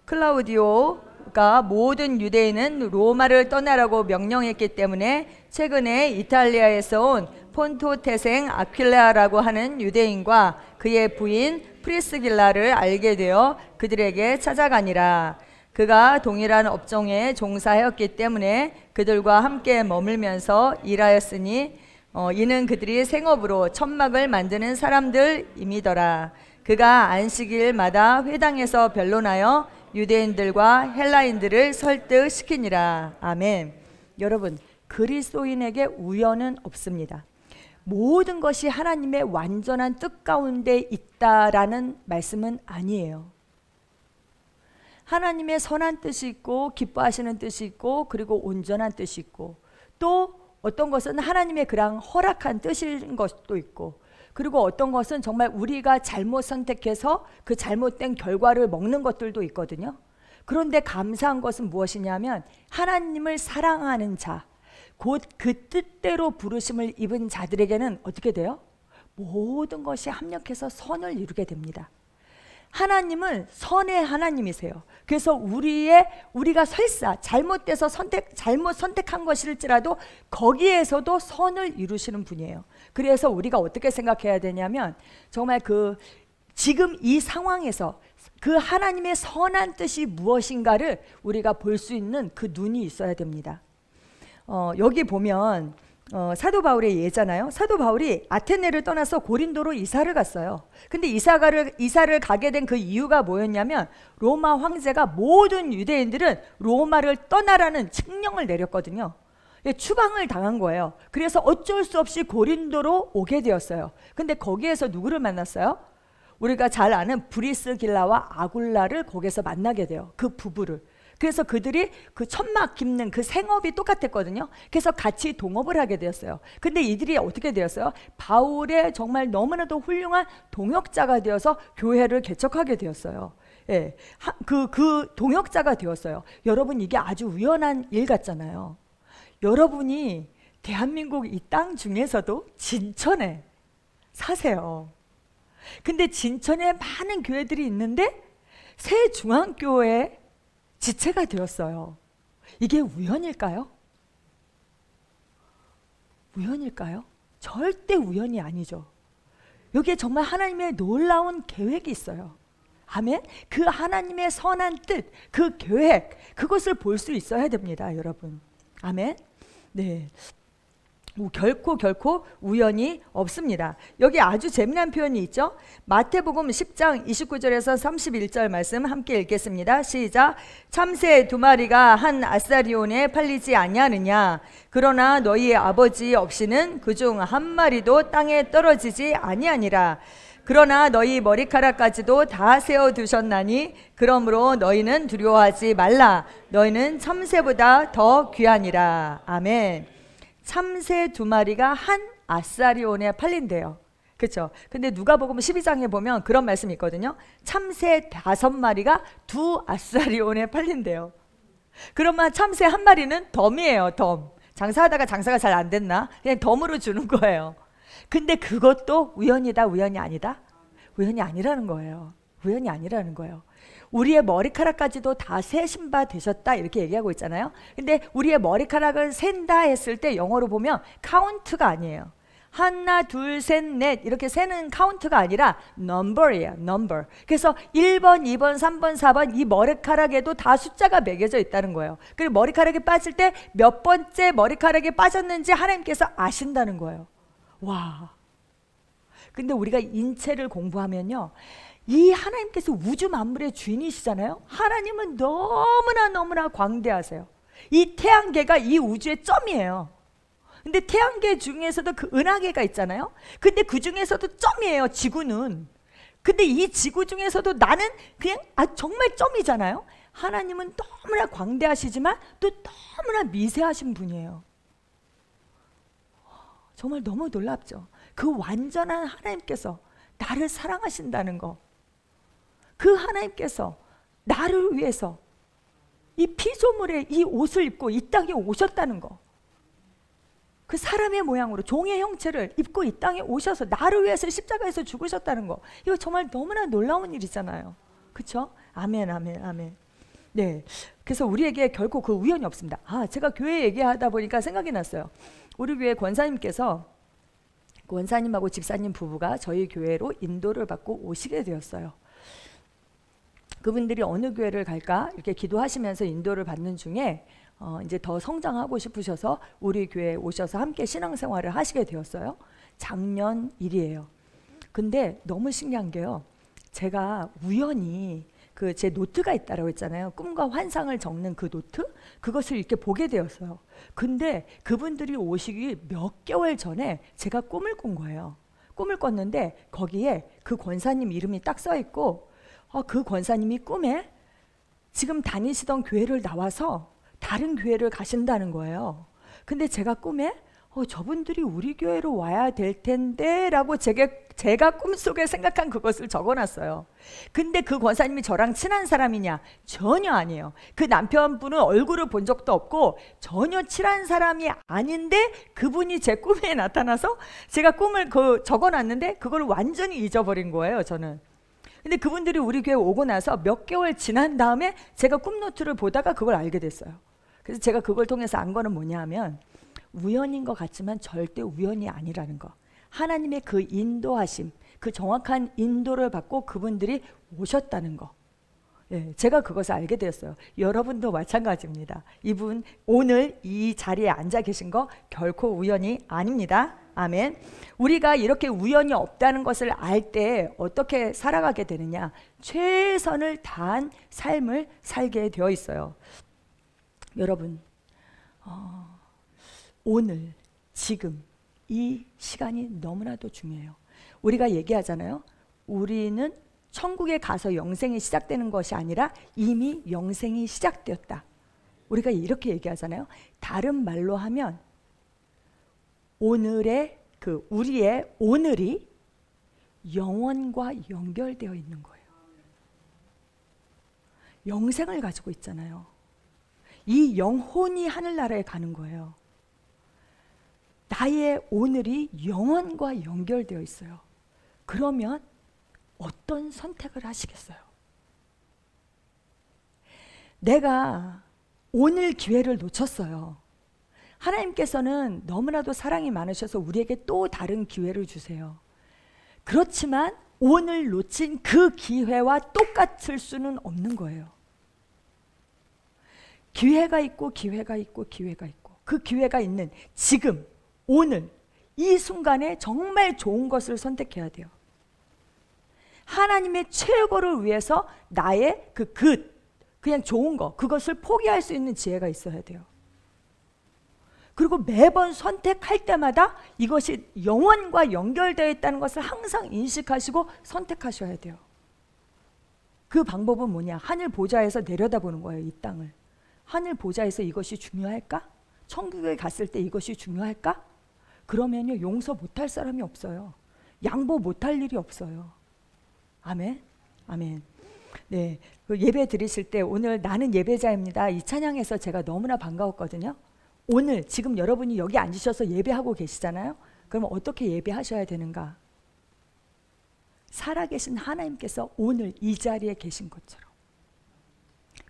클라우디오가 모든 유대인은 로마를 떠나라고 명령했기 때문에 최근에 이탈리아에서 온 폰토 태생 아퀴라라고 하는 유대인과 그의 부인 프리스길라를 알게 되어 그들에게 찾아가니라. 그가 동일한 업종에 종사하였기 때문에 그들과 함께 머물면서 일하였으니 이는 그들이 생업으로 천막을 만드는 사람들임이더라. 그가 안식일마다 회당에서 변론하여 유대인들과 헬라인들을 설득시키니라. 아멘. 여러분, 그리스도인에게 우연은 없습니다. 모든 것이 하나님의 완전한 뜻 가운데 있다라는 말씀은 아니에요. 하나님의 선한 뜻이 있고 기뻐하시는 뜻이 있고 그리고 온전한 뜻이 있고 또 어떤 것은 하나님의 그냥 허락한 뜻인 것도 있고 그리고 어떤 것은 정말 우리가 잘못 선택해서 그 잘못된 결과를 먹는 것들도 있거든요. 그런데 감사한 것은 무엇이냐면 하나님을 사랑하는 자, 곧 그 뜻대로 부르심을 입은 자들에게는 어떻게 돼요? 모든 것이 합력해서 선을 이루게 됩니다. 하나님은 선의 하나님이세요. 그래서 우리가 설사 잘못돼서 잘못 선택한 것일지라도 거기에서도 선을 이루시는 분이에요. 그래서 우리가 어떻게 생각해야 되냐면 정말 지금 이 상황에서 그 하나님의 선한 뜻이 무엇인가를 우리가 볼 수 있는 그 눈이 있어야 됩니다. 여기 보면 사도 바울의 예잖아요. 사도 바울이 아테네를 떠나서 고린도로 이사를 갔어요. 근데 이사를 가게 된 그 이유가 뭐였냐면 로마 황제가 모든 유대인들은 로마를 떠나라는 칙령을 내렸거든요. 추방을 당한 거예요. 그래서 어쩔 수 없이 고린도로 오게 되었어요. 근데 거기에서 누구를 만났어요? 우리가 잘 아는 브리스길라와 아굴라를 거기서 만나게 돼요. 그 부부를. 그래서 그들이 그 천막 깁는 그 생업이 똑같았거든요. 그래서 같이 동업을 하게 되었어요. 근데 이들이 어떻게 되었어요? 바울의 정말 너무나도 훌륭한 동역자가 되어서 교회를 개척하게 되었어요. 예, 그 동역자가 되었어요. 여러분, 이게 아주 우연한 일 같잖아요. 여러분이 대한민국 이 땅 중에서도 진천에 사세요. 근데 진천에 많은 교회들이 있는데 새중앙교회 지체가 되었어요. 이게 우연일까요? 우연일까요? 절대 우연이 아니죠. 여기에 정말 하나님의 놀라운 계획이 있어요. 아멘. 그 하나님의 선한 뜻, 그 계획, 그것을 볼 수 있어야 됩니다, 여러분. 아멘. 네. 결코 우연이 없습니다. 여기 아주 재미난 표현이 있죠. 마태복음 10장 29절에서 31절 말씀 함께 읽겠습니다. 시작. 참새 2마리가 한 아사리온에 팔리지 아니하느냐. 그러나 너희의 아버지 없이는 그중 한 마리도 땅에 떨어지지 아니하니라. 그러나 너희 머리카락까지도 다 세어두셨나니 그러므로 너희는 두려워하지 말라. 너희는 참새보다 더 귀하니라. 아멘. 참새 2마리가 한 아사리온에 팔린대요. 그렇죠? 근데 누가복음 12장에 보면 그런 말씀이 있거든요. 참새 5마리가 2 아사리온에 팔린대요. 그러면 참새 1마리는 덤이에요. 덤. 장사하다가 장사가 잘 안 됐나? 그냥 덤으로 주는 거예요. 근데 그것도 우연이다, 우연이 아니다? 우연이 아니라는 거예요. 우연이 아니라는 거예요. 우리의 머리카락까지도 다 세신 바 되셨다 이렇게 얘기하고 있잖아요. 근데 우리의 머리카락을 센다 했을 때 영어로 보면 카운트가 아니에요. 하나, 둘, 셋, 넷 이렇게 세는 카운트가 아니라 number이에요. number. 그래서 1번, 2번, 3번, 4번 이 머리카락에도 다 숫자가 매겨져 있다는 거예요. 그리고 머리카락이 빠질 때 몇 번째 머리카락이 빠졌는지 하나님께서 아신다는 거예요. 와. 근데 우리가 인체를 공부하면요, 이 하나님께서 우주 만물의 주인이시잖아요. 하나님은 너무나 광대하세요. 이 태양계가 이 우주의 점이에요. 근데 태양계 중에서도 그 은하계가 있잖아요. 근데 그 중에서도 점이에요, 지구는. 근데 이 지구 중에서도 나는 그냥 정말 점이잖아요. 하나님은 너무나 광대하시지만 또 너무나 미세하신 분이에요. 정말 너무 놀랍죠. 그 완전한 하나님께서 나를 사랑하신다는 거, 그 하나님께서 나를 위해서 이 피조물의 이 옷을 입고 이 땅에 오셨다는 거, 그 사람의 모양으로 종의 형체를 입고 이 땅에 오셔서 나를 위해서 십자가에서 죽으셨다는 거, 이거 정말 너무나 놀라운 일이잖아요. 그렇죠? 아멘, 아멘, 아멘. 네, 그래서 우리에게 결코 그 우연이 없습니다. 제가 교회 얘기하다 보니까 생각이 났어요. 우리 교회 권사님께서, 권사님하고 집사님 부부가 저희 교회로 인도를 받고 오시게 되었어요. 그분들이 어느 교회를 갈까 이렇게 기도하시면서 인도를 받는 중에 이제 더 성장하고 싶으셔서 우리 교회에 오셔서 함께 신앙생활을 하시게 되었어요. 작년 일이에요. 근데 너무 신기한 게요. 제가 우연히 그 제 노트가 있다라고 했잖아요. 꿈과 환상을 적는 그 노트? 그것을 이렇게 보게 되었어요. 근데 그분들이 오시기 몇 개월 전에 제가 꿈을 꾼 거예요. 꿈을 꿨는데 거기에 그 권사님 이름이 딱 써 있고 그 권사님이 꿈에 지금 다니시던 교회를 나와서 다른 교회를 가신다는 거예요. 근데 제가 꿈에 저분들이 우리 교회로 와야 될 텐데 라고 제가 꿈속에 생각한 그것을 적어놨어요. 근데 그 권사님이 저랑 친한 사람이냐? 전혀 아니에요. 그 남편분은 얼굴을 본 적도 없고 전혀 친한 사람이 아닌데 그분이 제 꿈에 나타나서 제가 꿈을 적어놨는데 그걸 완전히 잊어버린 거예요, 저는. 근데 그분들이 우리 교회 오고 나서 몇 개월 지난 다음에 제가 꿈노트를 보다가 그걸 알게 됐어요. 그래서 제가 그걸 통해서 안 거는 뭐냐 하면 우연인 것 같지만 절대 우연이 아니라는 거. 하나님의 그 인도하심, 그 정확한 인도를 받고 그분들이 오셨다는 거. 예, 제가 그것을 알게 되었어요. 여러분도 마찬가지입니다. 이분 오늘 이 자리에 앉아 계신 거 결코 우연이 아닙니다. 아멘. 우리가 이렇게 우연이 없다는 것을 알 때 어떻게 살아가게 되느냐? 최선을 다한 삶을 살게 되어 있어요. 여러분, 오늘, 지금 이 시간이 너무나도 중요해요. 우리가 얘기하잖아요. 우리는 천국에 가서 영생이 시작되는 것이 아니라 이미 영생이 시작되었다. 우리가 이렇게 얘기하잖아요. 다른 말로 하면 우리의 오늘이 영원과 연결되어 있는 거예요. 영생을 가지고 있잖아요. 이 영혼이 하늘나라에 가는 거예요. 나의 오늘이 영원과 연결되어 있어요. 그러면 어떤 선택을 하시겠어요? 내가 오늘 기회를 놓쳤어요. 하나님께서는 너무나도 사랑이 많으셔서 우리에게 또 다른 기회를 주세요. 그렇지만 오늘 놓친 그 기회와 똑같을 수는 없는 거예요. 기회가 있고 기회가 있고 기회가 있고 그 기회가 있는 지금 오늘 이 순간에 정말 좋은 것을 선택해야 돼요. 하나님의 최고를 위해서 나의 그냥 좋은 거 그것을 포기할 수 있는 지혜가 있어야 돼요. 그리고 매번 선택할 때마다 이것이 영원과 연결되어 있다는 것을 항상 인식하시고 선택하셔야 돼요. 그 방법은 뭐냐? 하늘 보좌에서 내려다보는 거예요. 이 땅을. 하늘 보좌에서 이것이 중요할까? 천국에 갔을 때 이것이 중요할까? 그러면요 용서 못할 사람이 없어요. 양보 못할 일이 없어요. 아멘. 아멘. 네, 그 예배 드리실 때 오늘 나는 예배자입니다. 이 찬양에서 제가 너무나 반가웠거든요. 오늘 지금 여러분이 여기 앉으셔서 예배하고 계시잖아요. 그러면 어떻게 예배하셔야 되는가? 살아계신 하나님께서 오늘 이 자리에 계신 것처럼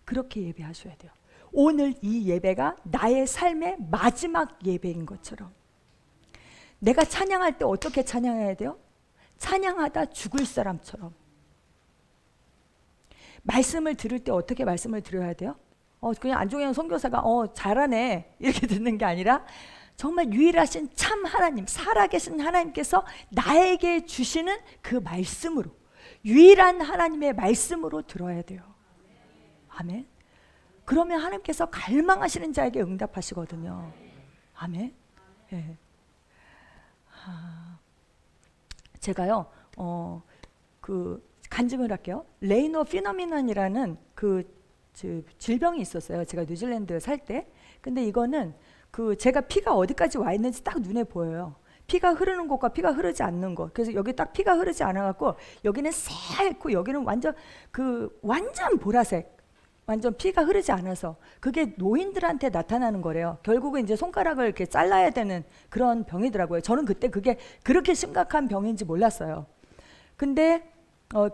그렇게 예배하셔야 돼요. 오늘 이 예배가 나의 삶의 마지막 예배인 것처럼. 내가 찬양할 때 어떻게 찬양해야 돼요? 찬양하다 죽을 사람처럼. 말씀을 들을 때 어떻게 말씀을 들어야 돼요? 그냥 안종현 선교사가 잘하네 이렇게 듣는 게 아니라 정말 유일하신 참 하나님, 살아계신 하나님께서 나에게 주시는 그 말씀으로, 유일한 하나님의 말씀으로 들어야 돼요. 아멘. 그러면 하나님께서 갈망하시는 자에게 응답하시거든요. 아멘. 네. 제가요 간증을 할게요. 레이너 피노미넌이라는 질병이 있었어요. 제가 뉴질랜드에 살 때. 근데 이거는 제가 피가 어디까지 와 있는지 딱 눈에 보여요. 피가 흐르는 곳과 피가 흐르지 않는 곳. 그래서 여기 딱 피가 흐르지 않아 갖고 여기는 새고 여기는 완전 보라색. 완전 피가 흐르지 않아서 그게 노인들한테 나타나는 거래요. 결국은 이제 손가락을 이렇게 잘라야 되는 그런 병이더라고요. 저는 그때 그게 그렇게 심각한 병인지 몰랐어요. 근데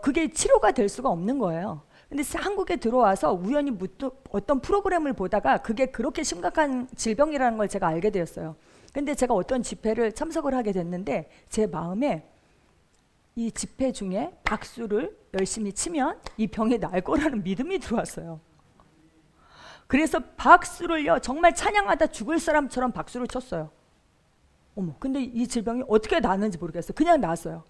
그게 치료가 될 수가 없는 거예요. 근데 한국에 들어와서 우연히 어떤 프로그램을 보다가 그게 그렇게 심각한 질병이라는 걸 제가 알게 되었어요. 근데 제가 어떤 집회를 참석을 하게 됐는데 제 마음에 이 집회 중에 박수를 열심히 치면 이 병이 날 거라는 믿음이 들어왔어요. 그래서 박수를요, 정말 찬양하다 죽을 사람처럼 박수를 쳤어요. 어머, 근데 이 질병이 어떻게 나는지 모르겠어요. 그냥 나았어요.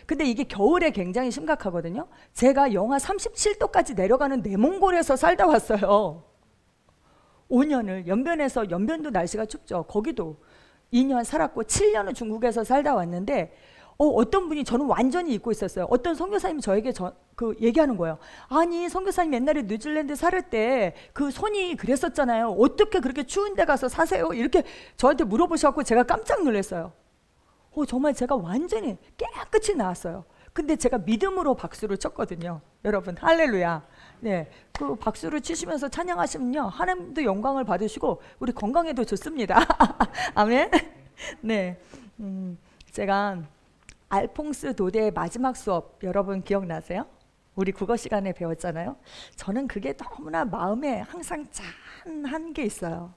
근데 이게 겨울에 굉장히 심각하거든요. 제가 영하 37도까지 내려가는 내몽골에서 살다 왔어요. 5년을 연변에서, 연변도 날씨가 춥죠. 거기도 2년 살았고 7년은 중국에서 살다 왔는데 어떤 분이, 저는 완전히 잊고 있었어요. 어떤 선교사님이 저에게 얘기하는 거예요. 아니, 선교사님 옛날에 뉴질랜드 살을 때 그 손이 그랬었잖아요. 어떻게 그렇게 추운 데 가서 사세요? 이렇게 저한테 물어보셔서 제가 깜짝 놀랐어요. 정말 제가 완전히 깨끗이 나았어요. 근데 제가 믿음으로 박수를 쳤거든요. 여러분, 할렐루야. 네, 그 박수를 치시면서 찬양하시면요, 하나님도 영광을 받으시고 우리 건강에도 좋습니다. 아멘. 네, 제가 알퐁스 도데의 마지막 수업 여러분 기억나세요? 우리 국어 시간에 배웠잖아요. 저는 그게 너무나 마음에 항상 짠한 게 있어요.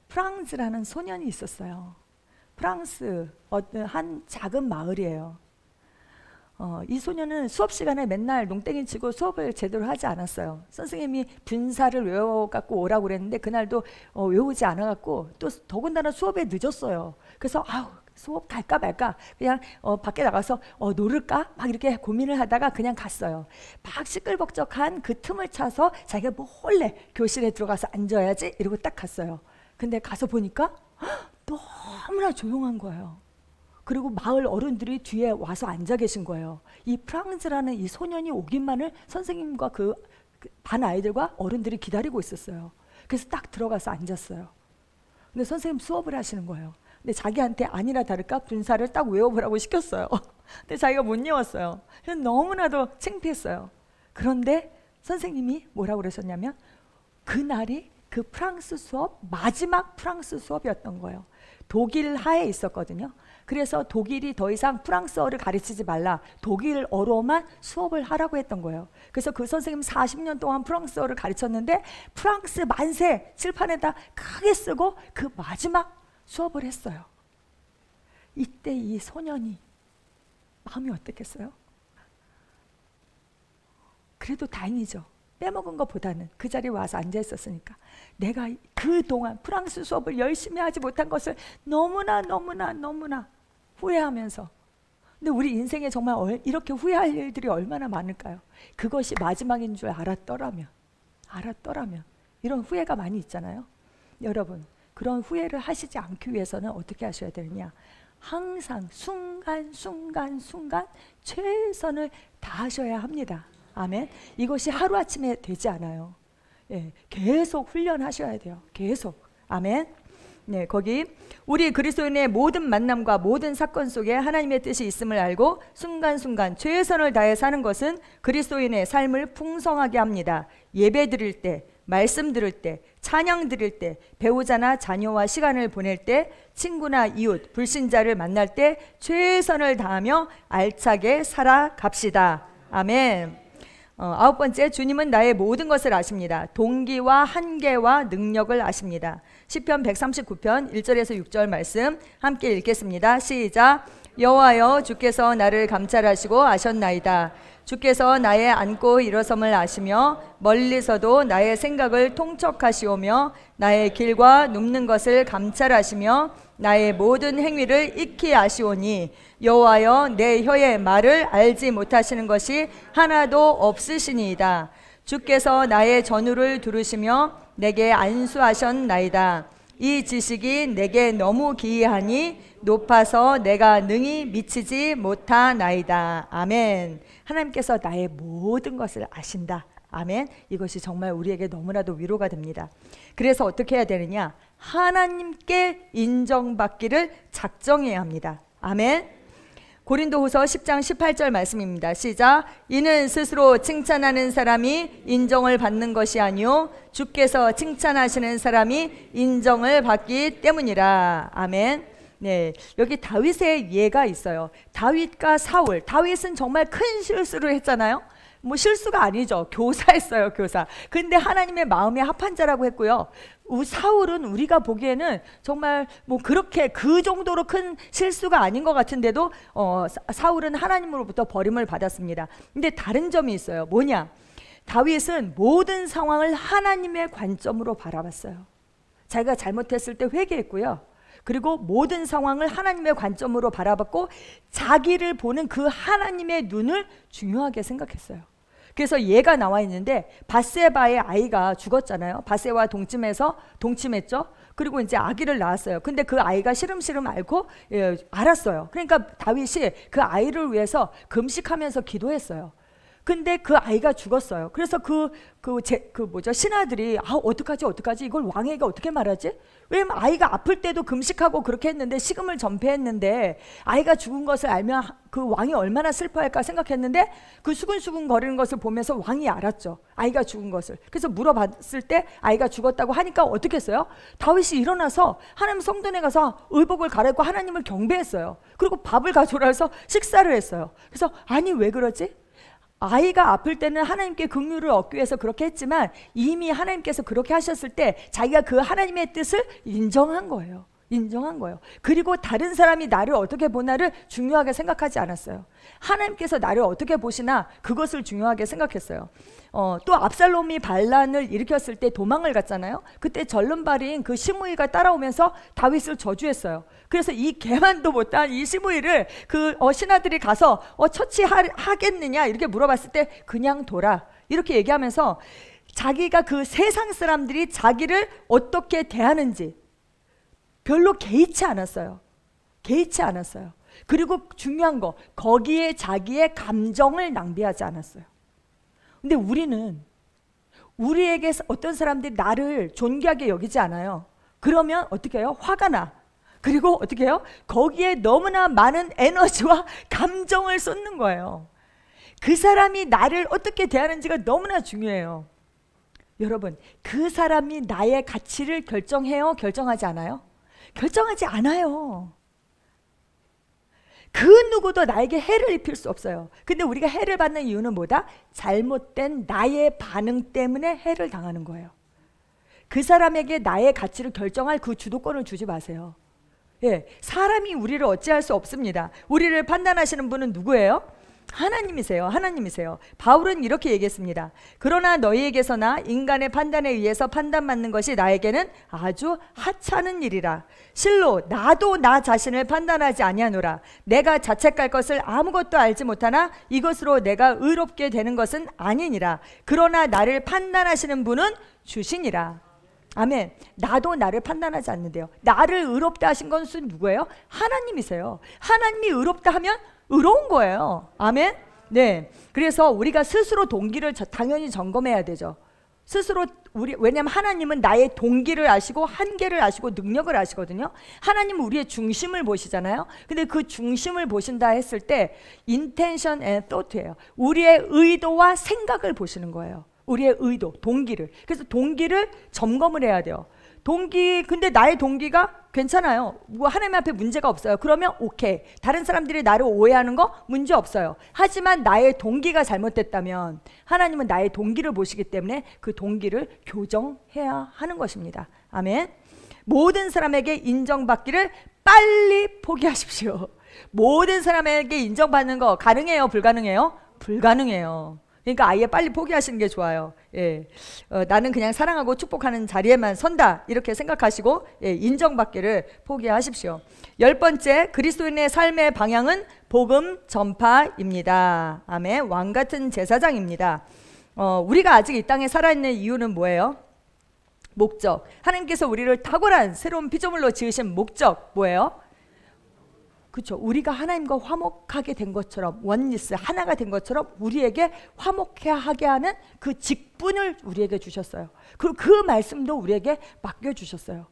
프랑스라는 소년이 있었어요. 프랑스 어떤 한 작은 마을이에요. 이 소년은 수업 시간에 맨날 농땡이 치고 수업을 제대로 하지 않았어요. 선생님이 분사를 외워갖고 오라고 그랬는데 그날도 외우지 않아갖고 또 더군다나 수업에 늦었어요. 그래서 수업 갈까 말까 그냥 밖에 나가서 놀을까 막 이렇게 고민을 하다가 그냥 갔어요. 막 시끌벅적한 그 틈을 차서 자기가 몰래 교실에 들어가서 앉아야지 이러고 딱 갔어요. 근데 가서 보니까 너무나 조용한 거예요. 그리고 마을 어른들이 뒤에 와서 앉아 계신 거예요. 이 프랑스라는 이 소년이 오기만을 선생님과 그 반 아이들과 어른들이 기다리고 있었어요. 그래서 딱 들어가서 앉았어요. 근데 선생님 수업을 하시는 거예요. 근데 자기한테 아니나 다를까 분사를 딱 외워보라고 시켰어요. 근데 자기가 못 외웠어요. 그래서 너무나도 창피했어요. 그런데 선생님이 뭐라고 그러셨냐면 그날이 그 프랑스 수업 마지막 프랑스 수업이었던 거예요. 독일 하에 있었거든요. 그래서 독일이 더 이상 프랑스어를 가르치지 말라, 독일어로만 수업을 하라고 했던 거예요. 그래서 그 선생님 40년 동안 프랑스어를 가르쳤는데 프랑스 만세 칠판에다 크게 쓰고 그 마지막 수업을 했어요. 이때 이 소년이 마음이 어땠겠어요? 그래도 다행이죠. 빼먹은 것보다는 그 자리에 와서 앉아 있었으니까. 내가 그동안 프랑스 수업을 열심히 하지 못한 것을 너무나 후회하면서, 근데 우리 인생에 정말 이렇게 후회할 일들이 얼마나 많을까요? 그것이 마지막인 줄 알았더라면 이런 후회가 많이 있잖아요. 여러분, 그런 후회를 하시지 않기 위해서는 어떻게 하셔야 되느냐? 항상 순간 최선을 다하셔야 합니다. 아멘. 이것이 하루아침에 되지 않아요. 계속 훈련하셔야 돼요. 계속. 아멘. 네, 거기 우리 그리스도인의 모든 만남과 모든 사건 속에 하나님의 뜻이 있음을 알고 순간순간 최선을 다해 사는 것은 그리스도인의 삶을 풍성하게 합니다. 예배 드릴 때, 말씀 들을 때, 찬양 드릴 때, 배우자나 자녀와 시간을 보낼 때, 친구나 이웃, 불신자를 만날 때 최선을 다하며 알차게 살아갑시다. 아멘. 9번째, 주님은 나의 모든 것을 아십니다. 동기와 한계와 능력을 아십니다. 시편 139편 1절에서 6절 말씀 함께 읽겠습니다. 시작. 여호와여, 주께서 나를 감찰하시고 아셨나이다. 주께서 나의 앉고 일어섬을 아시며 멀리서도 나의 생각을 통촉하시오며 나의 길과 눕는 것을 감찰하시며 나의 모든 행위를 익히 아시오니 여호와여, 내 혀의 말을 알지 못하시는 것이 하나도 없으시니이다. 주께서 나의 전우를 두르시며 내게 안수하셨나이다. 이 지식이 내게 너무 기이하니 높아서 내가 능히 미치지 못하나이다. 아멘. 하나님께서 나의 모든 것을 아신다. 아멘. 이것이 정말 우리에게 너무나도 위로가 됩니다. 그래서 어떻게 해야 되느냐? 하나님께 인정받기를 작정해야 합니다. 아멘. 고린도후서 10장 18절 말씀입니다. 시작. 이는 스스로 칭찬하는 사람이 인정을 받는 것이 아니요 주께서 칭찬하시는 사람이 인정을 받기 때문이라. 아멘. 네, 여기 다윗의 예가 있어요. 다윗과 사울. 다윗은 정말 큰 실수를 했잖아요. 뭐 실수가 아니죠. 교사했어요, 교사. 근데 하나님의 마음에 합한 자라고 했고요. 사울은 우리가 보기에는 정말 뭐 그렇게 그 정도로 큰 실수가 아닌 것 같은데도 사울은 하나님으로부터 버림을 받았습니다. 근데 다른 점이 있어요. 뭐냐? 다윗은 모든 상황을 하나님의 관점으로 바라봤어요. 자기가 잘못했을 때 회개했고요. 그리고 모든 상황을 하나님의 관점으로 바라봤고 자기를 보는 그 하나님의 눈을 중요하게 생각했어요. 그래서 예가 나와 있는데 밧세바의 아이가 죽었잖아요. 밧세바와 동침했죠. 그리고 이제 아기를 낳았어요. 근데 그 아이가 시름시름 앓고 알았어요. 그러니까 다윗이 그 아이를 위해서 금식하면서 기도했어요. 근데 그 아이가 죽었어요. 그래서 신하들이 어떡하지 이걸 왕에게 어떻게 말하지? 왜냐면 아이가 아플 때도 금식하고 그렇게 했는데 식음을 전폐했는데 아이가 죽은 것을 알면 그 왕이 얼마나 슬퍼할까 생각했는데 그 수근수근 거리는 것을 보면서 왕이 알았죠. 아이가 죽은 것을. 그래서 물어봤을 때 아이가 죽었다고 하니까 어떻게 했어요? 다윗이 일어나서 하나님 성전에 가서 의복을 갈아입고 하나님을 경배했어요. 그리고 밥을 가져오라 해서 식사를 했어요. 그래서 아니 왜 그러지? 아이가 아플 때는 하나님께 긍휼을 얻기 위해서 그렇게 했지만 이미 하나님께서 그렇게 하셨을 때 자기가 그 하나님의 뜻을 인정한 거예요. 그리고 다른 사람이 나를 어떻게 보나를 중요하게 생각하지 않았어요. 하나님께서 나를 어떻게 보시나 그것을 중요하게 생각했어요. 또 압살롬이 반란을 일으켰을 때 도망을 갔잖아요. 그때 절름발인 그 시므이가 따라오면서 다윗을 저주했어요. 그래서 이 개만도 못한 이 시므이를 그 신하들이 가서 처치하겠느냐 이렇게 물어봤을 때 그냥 둬라 이렇게 얘기하면서 자기가 그 세상 사람들이 자기를 어떻게 대하는지 별로 개의치 않았어요. 그리고 중요한 거 거기에 자기의 감정을 낭비하지 않았어요. 근데 우리에게 어떤 사람들이 나를 존귀하게 여기지 않아요. 그러면 어떻게 해요? 화가 나. 그리고 어떻게 해요? 거기에 너무나 많은 에너지와 감정을 쏟는 거예요. 그 사람이 나를 어떻게 대하는지가 너무나 중요해요. 여러분, 그 사람이 나의 가치를 결정해요? 결정하지 않아요? 결정하지 않아요. 그 누구도 나에게 해를 입힐 수 없어요. 근데 우리가 해를 받는 이유는 뭐다? 잘못된 나의 반응 때문에 해를 당하는 거예요. 그 사람에게 나의 가치를 결정할 그 주도권을 주지 마세요. 사람이 우리를 어찌할 수 없습니다. 우리를 판단하시는 분은 누구예요? 하나님이세요. 바울은 이렇게 얘기했습니다. 그러나 너희에게서나 인간의 판단에 의해서 판단받는 것이 나에게는 아주 하찮은 일이라. 실로 나도 나 자신을 판단하지 아니하노라. 내가 자책할 것을 아무것도 알지 못하나 이것으로 내가 의롭게 되는 것은 아니니라. 그러나 나를 판단하시는 분은 주시니라. 아멘. 나도 나를 판단하지 않는데요. 나를 의롭다 하신 것은 누구예요? 하나님이세요. 하나님이 의롭다 하면 의로운 거예요. 아멘. 네. 그래서 우리가 스스로 동기를 당연히 점검해야 되죠. 왜냐하면 하나님은 나의 동기를 아시고 한계를 아시고 능력을 아시거든요. 하나님은 우리의 중심을 보시잖아요. 근데 그 중심을 보신다 했을 때 intention and thought예요. 우리의 의도와 생각을 보시는 거예요. 우리의 의도, 동기를. 그래서 동기를 점검을 해야 돼요. 근데 나의 동기가 괜찮아요. 하나님 앞에 문제가 없어요. 그러면 오케이. 다른 사람들이 나를 오해하는 거 문제 없어요. 하지만 나의 동기가 잘못됐다면 하나님은 나의 동기를 보시기 때문에 그 동기를 교정해야 하는 것입니다. 아멘. 모든 사람에게 인정받기를 빨리 포기하십시오. 모든 사람에게 인정받는 거 가능해요? 불가능해요? 불가능해요. 그러니까 아예 빨리 포기하시는 게 좋아요. 나는 그냥 사랑하고 축복하는 자리에만 선다 이렇게 생각하시고 인정받기를 포기하십시오. 10번째, 그리스도인의 삶의 방향은 복음 전파입니다. 아멘. 왕같은 제사장입니다. 우리가 아직 이 땅에 살아있는 이유는 뭐예요? 목적. 하나님께서 우리를 탁월한 새로운 피조물로 지으신 목적 뭐예요? 그렇죠. 우리가 하나님과 화목하게 된 것처럼 원리스 하나가 된 것처럼 우리에게 화목하게 하는 그 직분을 우리에게 주셨어요. 그리고 그 말씀도 우리에게 맡겨주셨어요.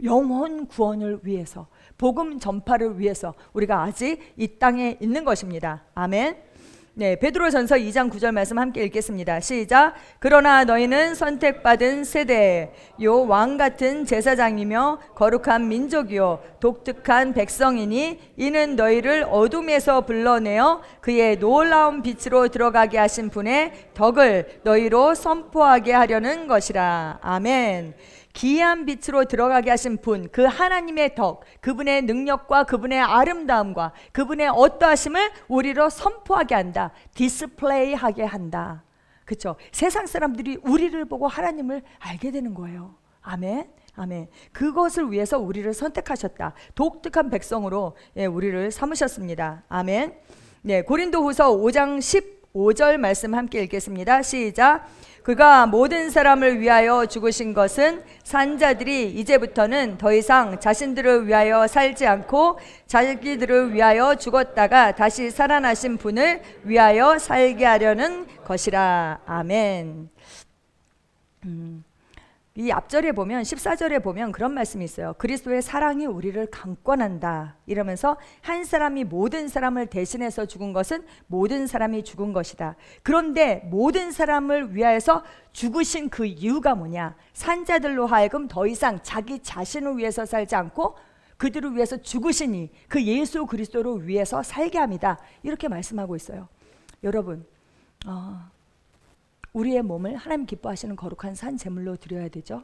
영혼 구원을 위해서, 복음 전파를 위해서 우리가 아직 이 땅에 있는 것입니다. 아멘. 네, 베드로전서 2장 9절 말씀 함께 읽겠습니다. 시작. 그러나 너희는 선택받은 세대요 왕같은 제사장이며 거룩한 민족이요 독특한 백성이니 이는 너희를 어둠에서 불러내어 그의 놀라운 빛으로 들어가게 하신 분의 덕을 너희로 선포하게 하려는 것이라. 아멘. 기이한 빛으로 들어가게 하신 분, 그 하나님의 덕, 그분의 능력과 그분의 아름다움과 그분의 어떠하심을 우리로 선포하게 한다. 디스플레이하게 한다. 그렇죠? 세상 사람들이 우리를 보고 하나님을 알게 되는 거예요. 아멘. 아멘. 그것을 위해서 우리를 선택하셨다. 독특한 백성으로 우리를 삼으셨습니다. 아멘. 네, 고린도후서 5장 15절 말씀 함께 읽겠습니다. 시작. 그가 모든 사람을 위하여 죽으신 것은 산자들이 이제부터는 더 이상 자신들을 위하여 살지 않고 자기들을 위하여 죽었다가 다시 살아나신 분을 위하여 살게 하려는 것이라. 아멘. 이 앞절에 보면 14절에 보면 그런 말씀이 있어요. 그리스도의 사랑이 우리를 강권한다 이러면서 한 사람이 모든 사람을 대신해서 죽은 것은 모든 사람이 죽은 것이다. 그런데 모든 사람을 위하여서 죽으신 그 이유가 뭐냐? 산자들로 하여금 더 이상 자기 자신을 위해서 살지 않고 그들을 위해서 죽으시니 그 예수 그리스도를 위해서 살게 합니다. 이렇게 말씀하고 있어요. 여러분, 우리의 몸을 하나님 기뻐하시는 거룩한 산 제물로 드려야 되죠.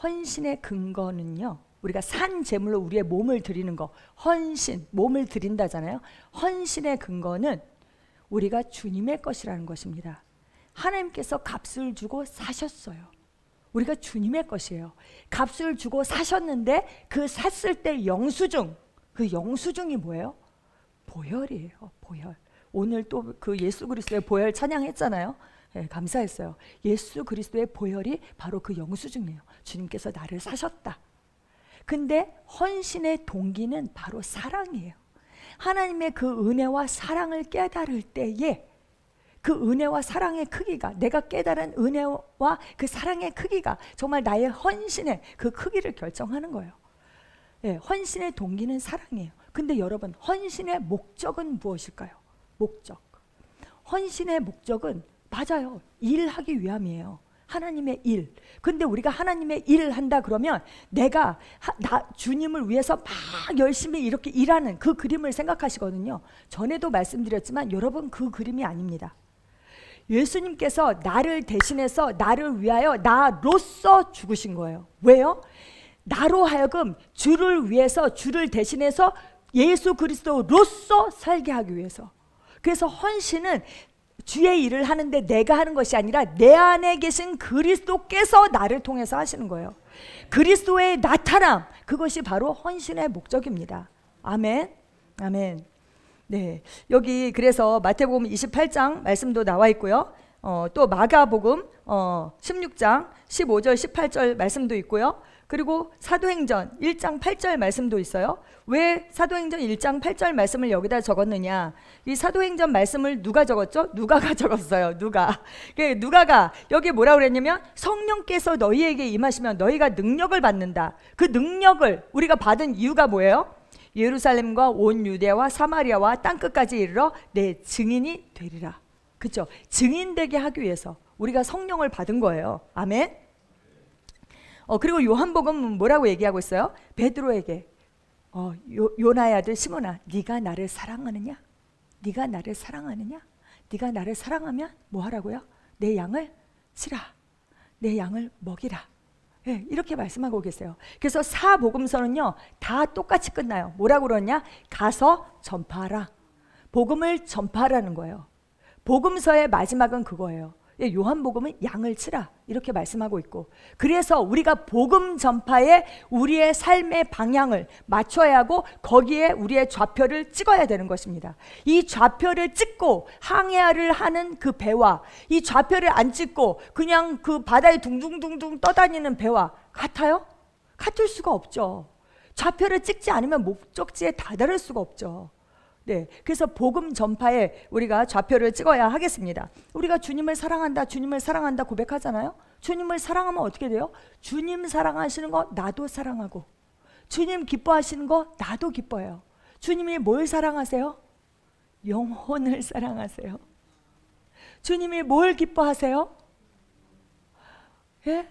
헌신의 근거는요, 우리가 산 제물로 우리의 몸을 드리는 거, 헌신, 몸을 드린다잖아요. 헌신의 근거는 우리가 주님의 것이라는 것입니다. 하나님께서 값을 주고 사셨어요. 우리가 주님의 것이에요. 값을 주고 사셨는데 그 샀을 때 영수증, 그 영수증이 뭐예요? 보혈이에요. 보혈. 오늘 또 그 예수 그리스도의 보혈 찬양했잖아요. 네, 감사했어요. 예수 그리스도의 보혈이 바로 그 영수증이에요. 주님께서 나를 사셨다. 근데 헌신의 동기는 바로 사랑이에요. 하나님의 그 은혜와 사랑을 깨달을 때에 그 은혜와 사랑의 크기가, 내가 깨달은 은혜와 그 사랑의 크기가 정말 나의 헌신의 그 크기를 결정하는 거예요. 네, 헌신의 동기는 사랑이에요. 근데 여러분, 헌신의 목적은 무엇일까요? 목적. 헌신의 목적은 맞아요. 일하기 위함이에요. 하나님의 일. 근데 우리가 하나님의 일을 한다 그러면 내가 주님을 위해서 막 열심히 이렇게 일하는 그 그림을 생각하시거든요. 전에도 말씀드렸지만 여러분, 그 그림이 아닙니다. 예수님께서 나를 대신해서 나를 위하여 나로서 죽으신 거예요. 왜요? 나로 하여금 주를 위해서, 주를 대신해서 예수 그리스도로서 살게 하기 위해서. 그래서 헌신은 주의 일을 하는데 내가 하는 것이 아니라 내 안에 계신 그리스도께서 나를 통해서 하시는 거예요. 그리스도의 나타남, 그것이 바로 헌신의 목적입니다. 아멘. 아멘. 네, 여기 그래서 마태복음 28장 말씀도 나와 있고요. 또 마가복음 16장 15절 18절 말씀도 있고요. 그리고 사도행전 1장 8절 말씀도 있어요. 왜 사도행전 1장 8절 말씀을 여기다 적었느냐? 이 사도행전 말씀을 누가 적었죠? 누가가 적었어요. 누가가 여기 뭐라 그랬냐면 성령께서 너희에게 임하시면 너희가 능력을 받는다. 그 능력을 우리가 받은 이유가 뭐예요? 예루살렘과 온 유대와 사마리아와 땅끝까지 이르러 내 증인이 되리라. 그렇죠? 증인 되게 하기 위해서 우리가 성령을 받은 거예요. 아멘. 그리고 요한복음은 뭐라고 얘기하고 있어요? 베드로에게 요나의 아들 시몬아, 네가 나를 사랑하느냐? 네가 나를 사랑하느냐? 네가 나를 사랑하면 뭐 하라고요? 내 양을 치라. 내 양을 먹이라. 네, 이렇게 말씀하고 계세요. 그래서 사복음서는요 다 똑같이 끝나요. 뭐라고 그러냐? 가서 전파하라. 복음을 전파하라는 거예요. 복음서의 마지막은 그거예요. 요한복음은 양을 치라 이렇게 말씀하고 있고, 그래서 우리가 복음 전파에 우리의 삶의 방향을 맞춰야 하고 거기에 우리의 좌표를 찍어야 되는 것입니다. 이 좌표를 찍고 항해를 하는 그 배와 이 좌표를 안 찍고 그냥 그 바다에 둥둥둥둥 떠다니는 배와 같아요? 같을 수가 없죠. 좌표를 찍지 않으면 목적지에 다다를 수가 없죠. 네, 그래서 복음 전파에 우리가 좌표를 찍어야 하겠습니다. 우리가 주님을 사랑한다 고백하잖아요. 주님을 사랑하면 어떻게 돼요? 주님 사랑하시는 거 나도 사랑하고, 주님 기뻐하시는 거 나도 기뻐해요. 주님이 뭘 사랑하세요? 영혼을 사랑하세요. 주님이 뭘 기뻐하세요? 예?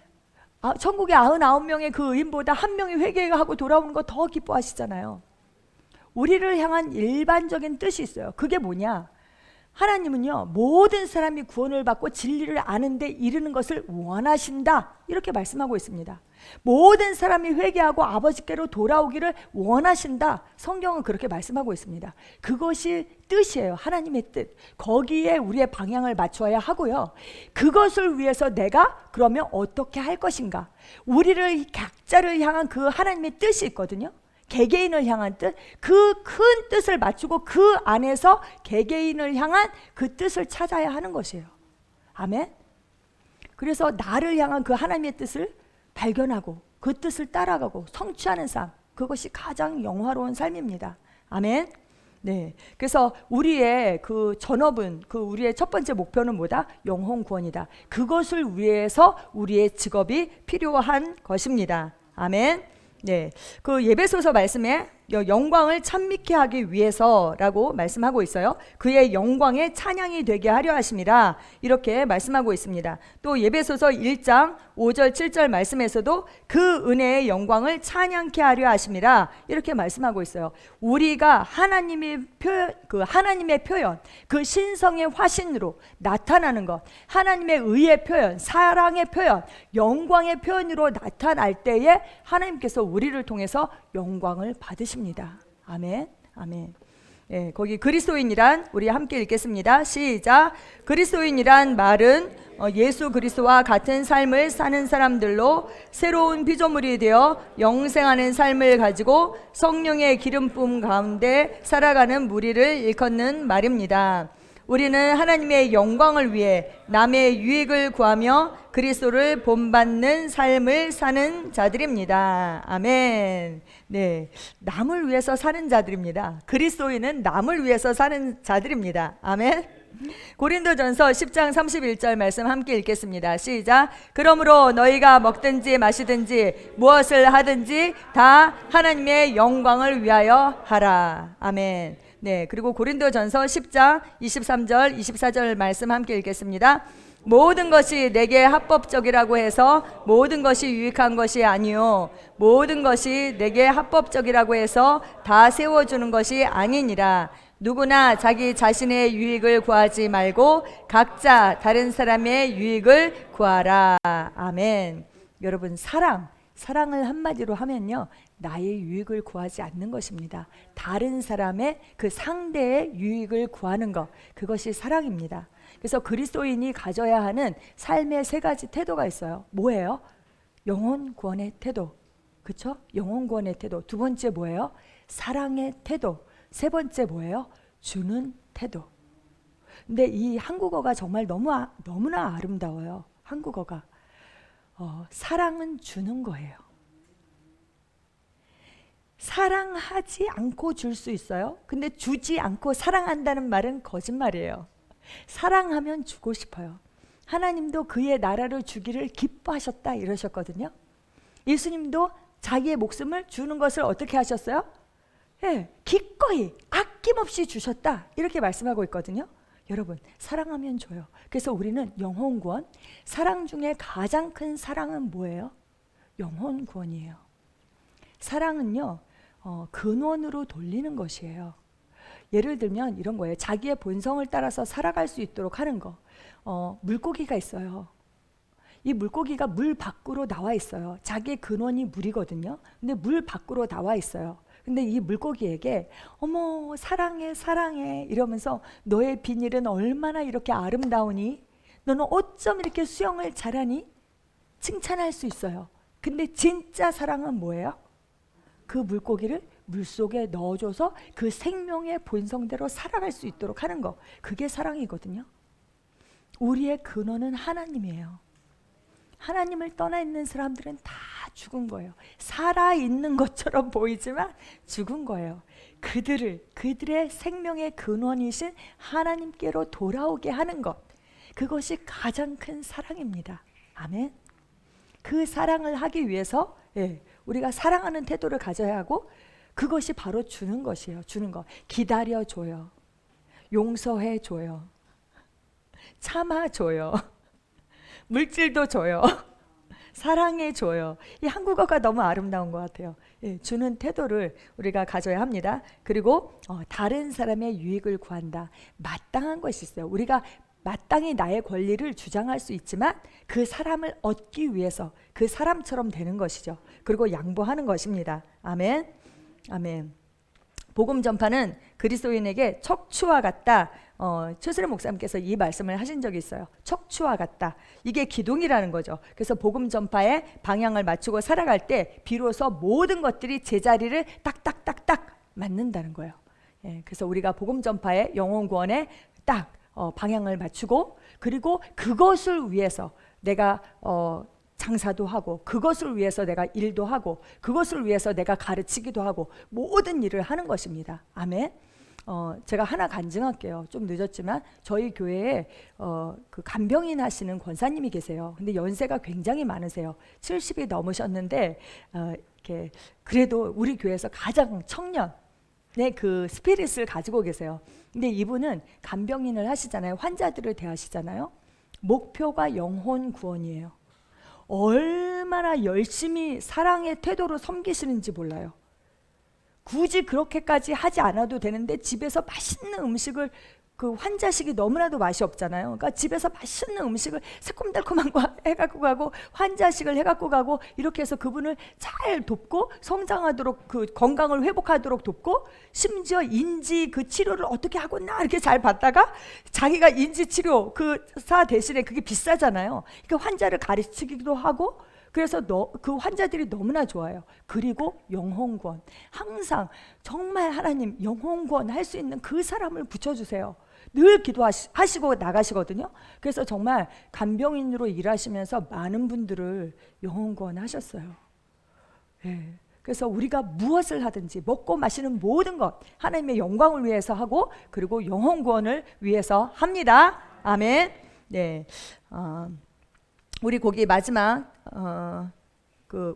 천국의 99명의 그 의인보다 한 명이 회개하고 돌아오는 거 더 기뻐하시잖아요. 우리를 향한 일반적인 뜻이 있어요. 그게 뭐냐? 하나님은요 모든 사람이 구원을 받고 진리를 아는 데 이르는 것을 원하신다 이렇게 말씀하고 있습니다. 모든 사람이 회개하고 아버지께로 돌아오기를 원하신다. 성경은 그렇게 말씀하고 있습니다. 그것이 뜻이에요. 하나님의 뜻. 거기에 우리의 방향을 맞춰야 하고요. 그것을 위해서 내가 그러면 어떻게 할 것인가? 우리를 각자를 향한 그 하나님의 뜻이 있거든요. 개개인을 향한 뜻, 그 큰 뜻을 맞추고 그 안에서 개개인을 향한 그 뜻을 찾아야 하는 것이에요. 아멘. 그래서 나를 향한 그 하나님의 뜻을 발견하고 그 뜻을 따라가고 성취하는 삶, 그것이 가장 영화로운 삶입니다. 아멘. 네. 그래서 우리의 그 전업은, 그 우리의 첫 번째 목표는 뭐다? 영혼 구원이다. 그것을 위해서 우리의 직업이 필요한 것입니다. 아멘. 네. 그 예배소서 말씀에 영광을 찬미케 하기 위해서라고 말씀하고 있어요. 그의 영광에 찬양이 되게 하려 하심이라 이렇게 말씀하고 있습니다. 또 예배소서 1장 5절 7절 말씀에서도 그 은혜의 영광을 찬양케 하려 하심이라 이렇게 말씀하고 있어요. 우리가 하나님의 표현, 그 신성의 화신으로 나타나는 것, 하나님의 의의 표현, 사랑의 표현, 영광의 표현으로 나타날 때에 하나님께서 우리를 통해서 영광을 받으십니다. 아멘. 아멘. 예, 거기 그리스도인이란 우리 함께 읽겠습니다. 시작. 그리스도인이란 말은 예수 그리스도와 같은 삶을 사는 사람들로 새로운 피조물이 되어 영생하는 삶을 가지고 성령의 기름 부음 가운데 살아가는 무리를 일컫는 말입니다. 우리는 하나님의 영광을 위해 남의 유익을 구하며 그리스도를 본받는 삶을 사는 자들입니다. 아멘. 네, 남을 위해서 사는 자들입니다. 그리스도인은 남을 위해서 사는 자들입니다. 아멘. 고린도전서 10장 31절 말씀 함께 읽겠습니다. 시작. 그러므로 너희가 먹든지 마시든지 무엇을 하든지 다 하나님의 영광을 위하여 하라. 아멘. 네, 그리고 고린도전서 10장 23절 24절 말씀 함께 읽겠습니다. 모든 것이 내게 합법적이라고 해서 모든 것이 유익한 것이 아니요 모든 것이 내게 합법적이라고 해서 다 세워주는 것이 아니니라. 누구나 자기 자신의 유익을 구하지 말고 각자 다른 사람의 유익을 구하라. 아멘. 여러분, 사랑을 한마디로 하면요, 나의 유익을 구하지 않는 것입니다. 다른 사람의 그 상대의 유익을 구하는 것, 그것이 사랑입니다. 그래서 그리스도인이 가져야 하는 삶의 세 가지 태도가 있어요. 뭐예요? 영혼 구원의 태도, 그렇죠? 영혼 구원의 태도. 두 번째 뭐예요? 사랑의 태도. 세 번째 뭐예요? 주는 태도. 근데 이 한국어가 정말 너무나 아름다워요. 한국어가 사랑은 주는 거예요. 사랑하지 않고 줄 수 있어요. 근데 주지 않고 사랑한다는 말은 거짓말이에요. 사랑하면 주고 싶어요. 하나님도 그의 나라를 주기를 기뻐하셨다 이러셨거든요. 예수님도 자기의 목숨을 주는 것을 어떻게 하셨어요? 예, 기꺼이 아낌없이 주셨다 이렇게 말씀하고 있거든요. 여러분, 사랑하면 줘요. 그래서 우리는 영혼 구원, 사랑 중에 가장 큰 사랑은 뭐예요? 영혼 구원이에요. 사랑은요, 근원으로 돌리는 것이에요. 예를 들면 이런 거예요. 자기의 본성을 따라서 살아갈 수 있도록 하는 거. 물고기가 있어요. 이 물고기가 물 밖으로 나와 있어요. 자기의 근원이 물이거든요. 근데 물 밖으로 나와 있어요. 근데 이 물고기에게 어머 사랑해 사랑해 이러면서 너의 비닐은 얼마나 이렇게 아름다우니? 너는 어쩜 이렇게 수영을 잘하니? 칭찬할 수 있어요. 근데 진짜 사랑은 뭐예요? 그 물고기를 물속에 넣어줘서 그 생명의 본성대로 살아갈 수 있도록 하는 거, 그게 사랑이거든요. 우리의 근원은 하나님이에요. 하나님을 떠나 있는 사람들은 다 죽은 거예요. 살아있는 것처럼 보이지만 죽은 거예요. 그들의 생명의 근원이신 하나님께로 돌아오게 하는 것, 그것이 가장 큰 사랑입니다. 아멘. 그 사랑을 하기 위해서 우리가 사랑하는 태도를 가져야 하고, 그것이 바로 주는 것이에요. 주는 것. 기다려줘요. 용서해줘요. 참아줘요. 물질도 줘요. 사랑해줘요. 이 한국어가 너무 아름다운 것 같아요. 주는 태도를 우리가 가져야 합니다. 그리고 다른 사람의 유익을 구한다. 마땅한 것이 있어요. 우리가 마땅히 나의 권리를 주장할 수 있지만 그 사람을 얻기 위해서 그 사람처럼 되는 것이죠. 그리고 양보하는 것입니다. 아멘. 아멘. 복음 전파는 그리스도인에게 척추와 같다. 최수련 목사님께서 이 말씀을 하신 적이 있어요. 척추와 같다. 이게 기둥이라는 거죠. 그래서 복음 전파에 방향을 맞추고 살아갈 때 비로소 모든 것들이 제자리를 딱딱딱딱 맞는다는 거예요. 예, 그래서 우리가 복음 전파의 영혼 구원에 딱 방향을 맞추고, 그리고 그것을 위해서 내가 장사도 하고, 그것을 위해서 내가 일도 하고, 그것을 위해서 내가 가르치기도 하고, 모든 일을 하는 것입니다. 아멘. 제가 하나 간증할게요. 좀 늦었지만 저희 교회에 그 간병인 하시는 권사님이 계세요. 근데 연세가 굉장히 많으세요. 70이 넘으셨는데 이렇게 그래도 우리 교회에서 가장 청년 그 스피릿을 가지고 계세요. 근데 이분은 간병인을 하시잖아요. 환자들을 대하시잖아요. 목표가 영혼 구원이에요. 얼마나 열심히 사랑의 태도로 섬기시는지 몰라요. 굳이 그렇게까지 하지 않아도 되는데 집에서 맛있는 음식을, 그 환자식이 너무나도 맛이 없잖아요. 그러니까 집에서 맛있는 음식을 새콤달콤한 거 해갖고 가고, 환자식을 해갖고 가고, 이렇게 해서 그분을 잘 돕고 성장하도록, 그 건강을 회복하도록 돕고, 심지어 인지 그 치료를 어떻게 하고나 이렇게 잘 받다가 자기가 인지 치료 그 사 대신에 그게 비싸잖아요. 그러니까 환자를 가르치기도 하고, 그래서 그 환자들이 너무나 좋아요. 그리고 영혼구원, 항상 정말 하나님 영혼구원 할 수 있는 그 사람을 붙여주세요. 늘 기도하시고 나가시거든요. 그래서 정말 간병인으로 일하시면서 많은 분들을 영혼구원 하셨어요. 예. 그래서 우리가 무엇을 하든지 먹고 마시는 모든 것 하나님의 영광을 위해서 하고, 그리고 영혼구원을 위해서 합니다. 아멘. 네. 우리 거기 마지막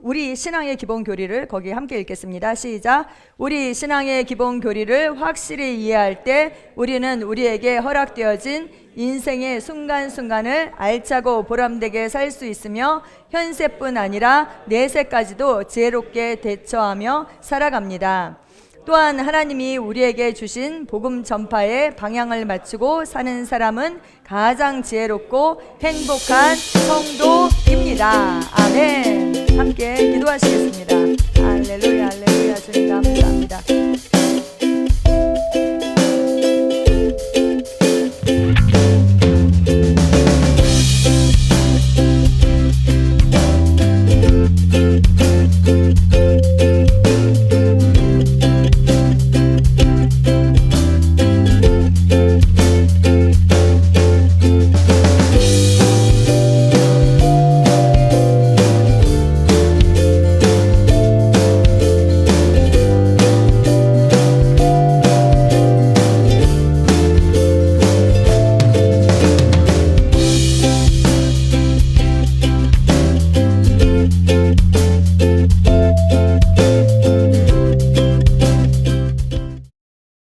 우리 신앙의 기본 교리를 거기 함께 읽겠습니다. 시작. 우리 신앙의 기본 교리를 확실히 이해할 때 우리는 우리에게 허락되어진 인생의 순간순간을 알차고 보람되게 살 수 있으며 현세뿐 아니라 내세까지도 지혜롭게 대처하며 살아갑니다. 또한 하나님이 우리에게 주신 복음 전파에 방향을 맞추고 사는 사람은 가장 지혜롭고 행복한 성도입니다. 아멘. 함께 기도하시겠습니다. 할렐루야, 할렐루야. 주님 감사합니다.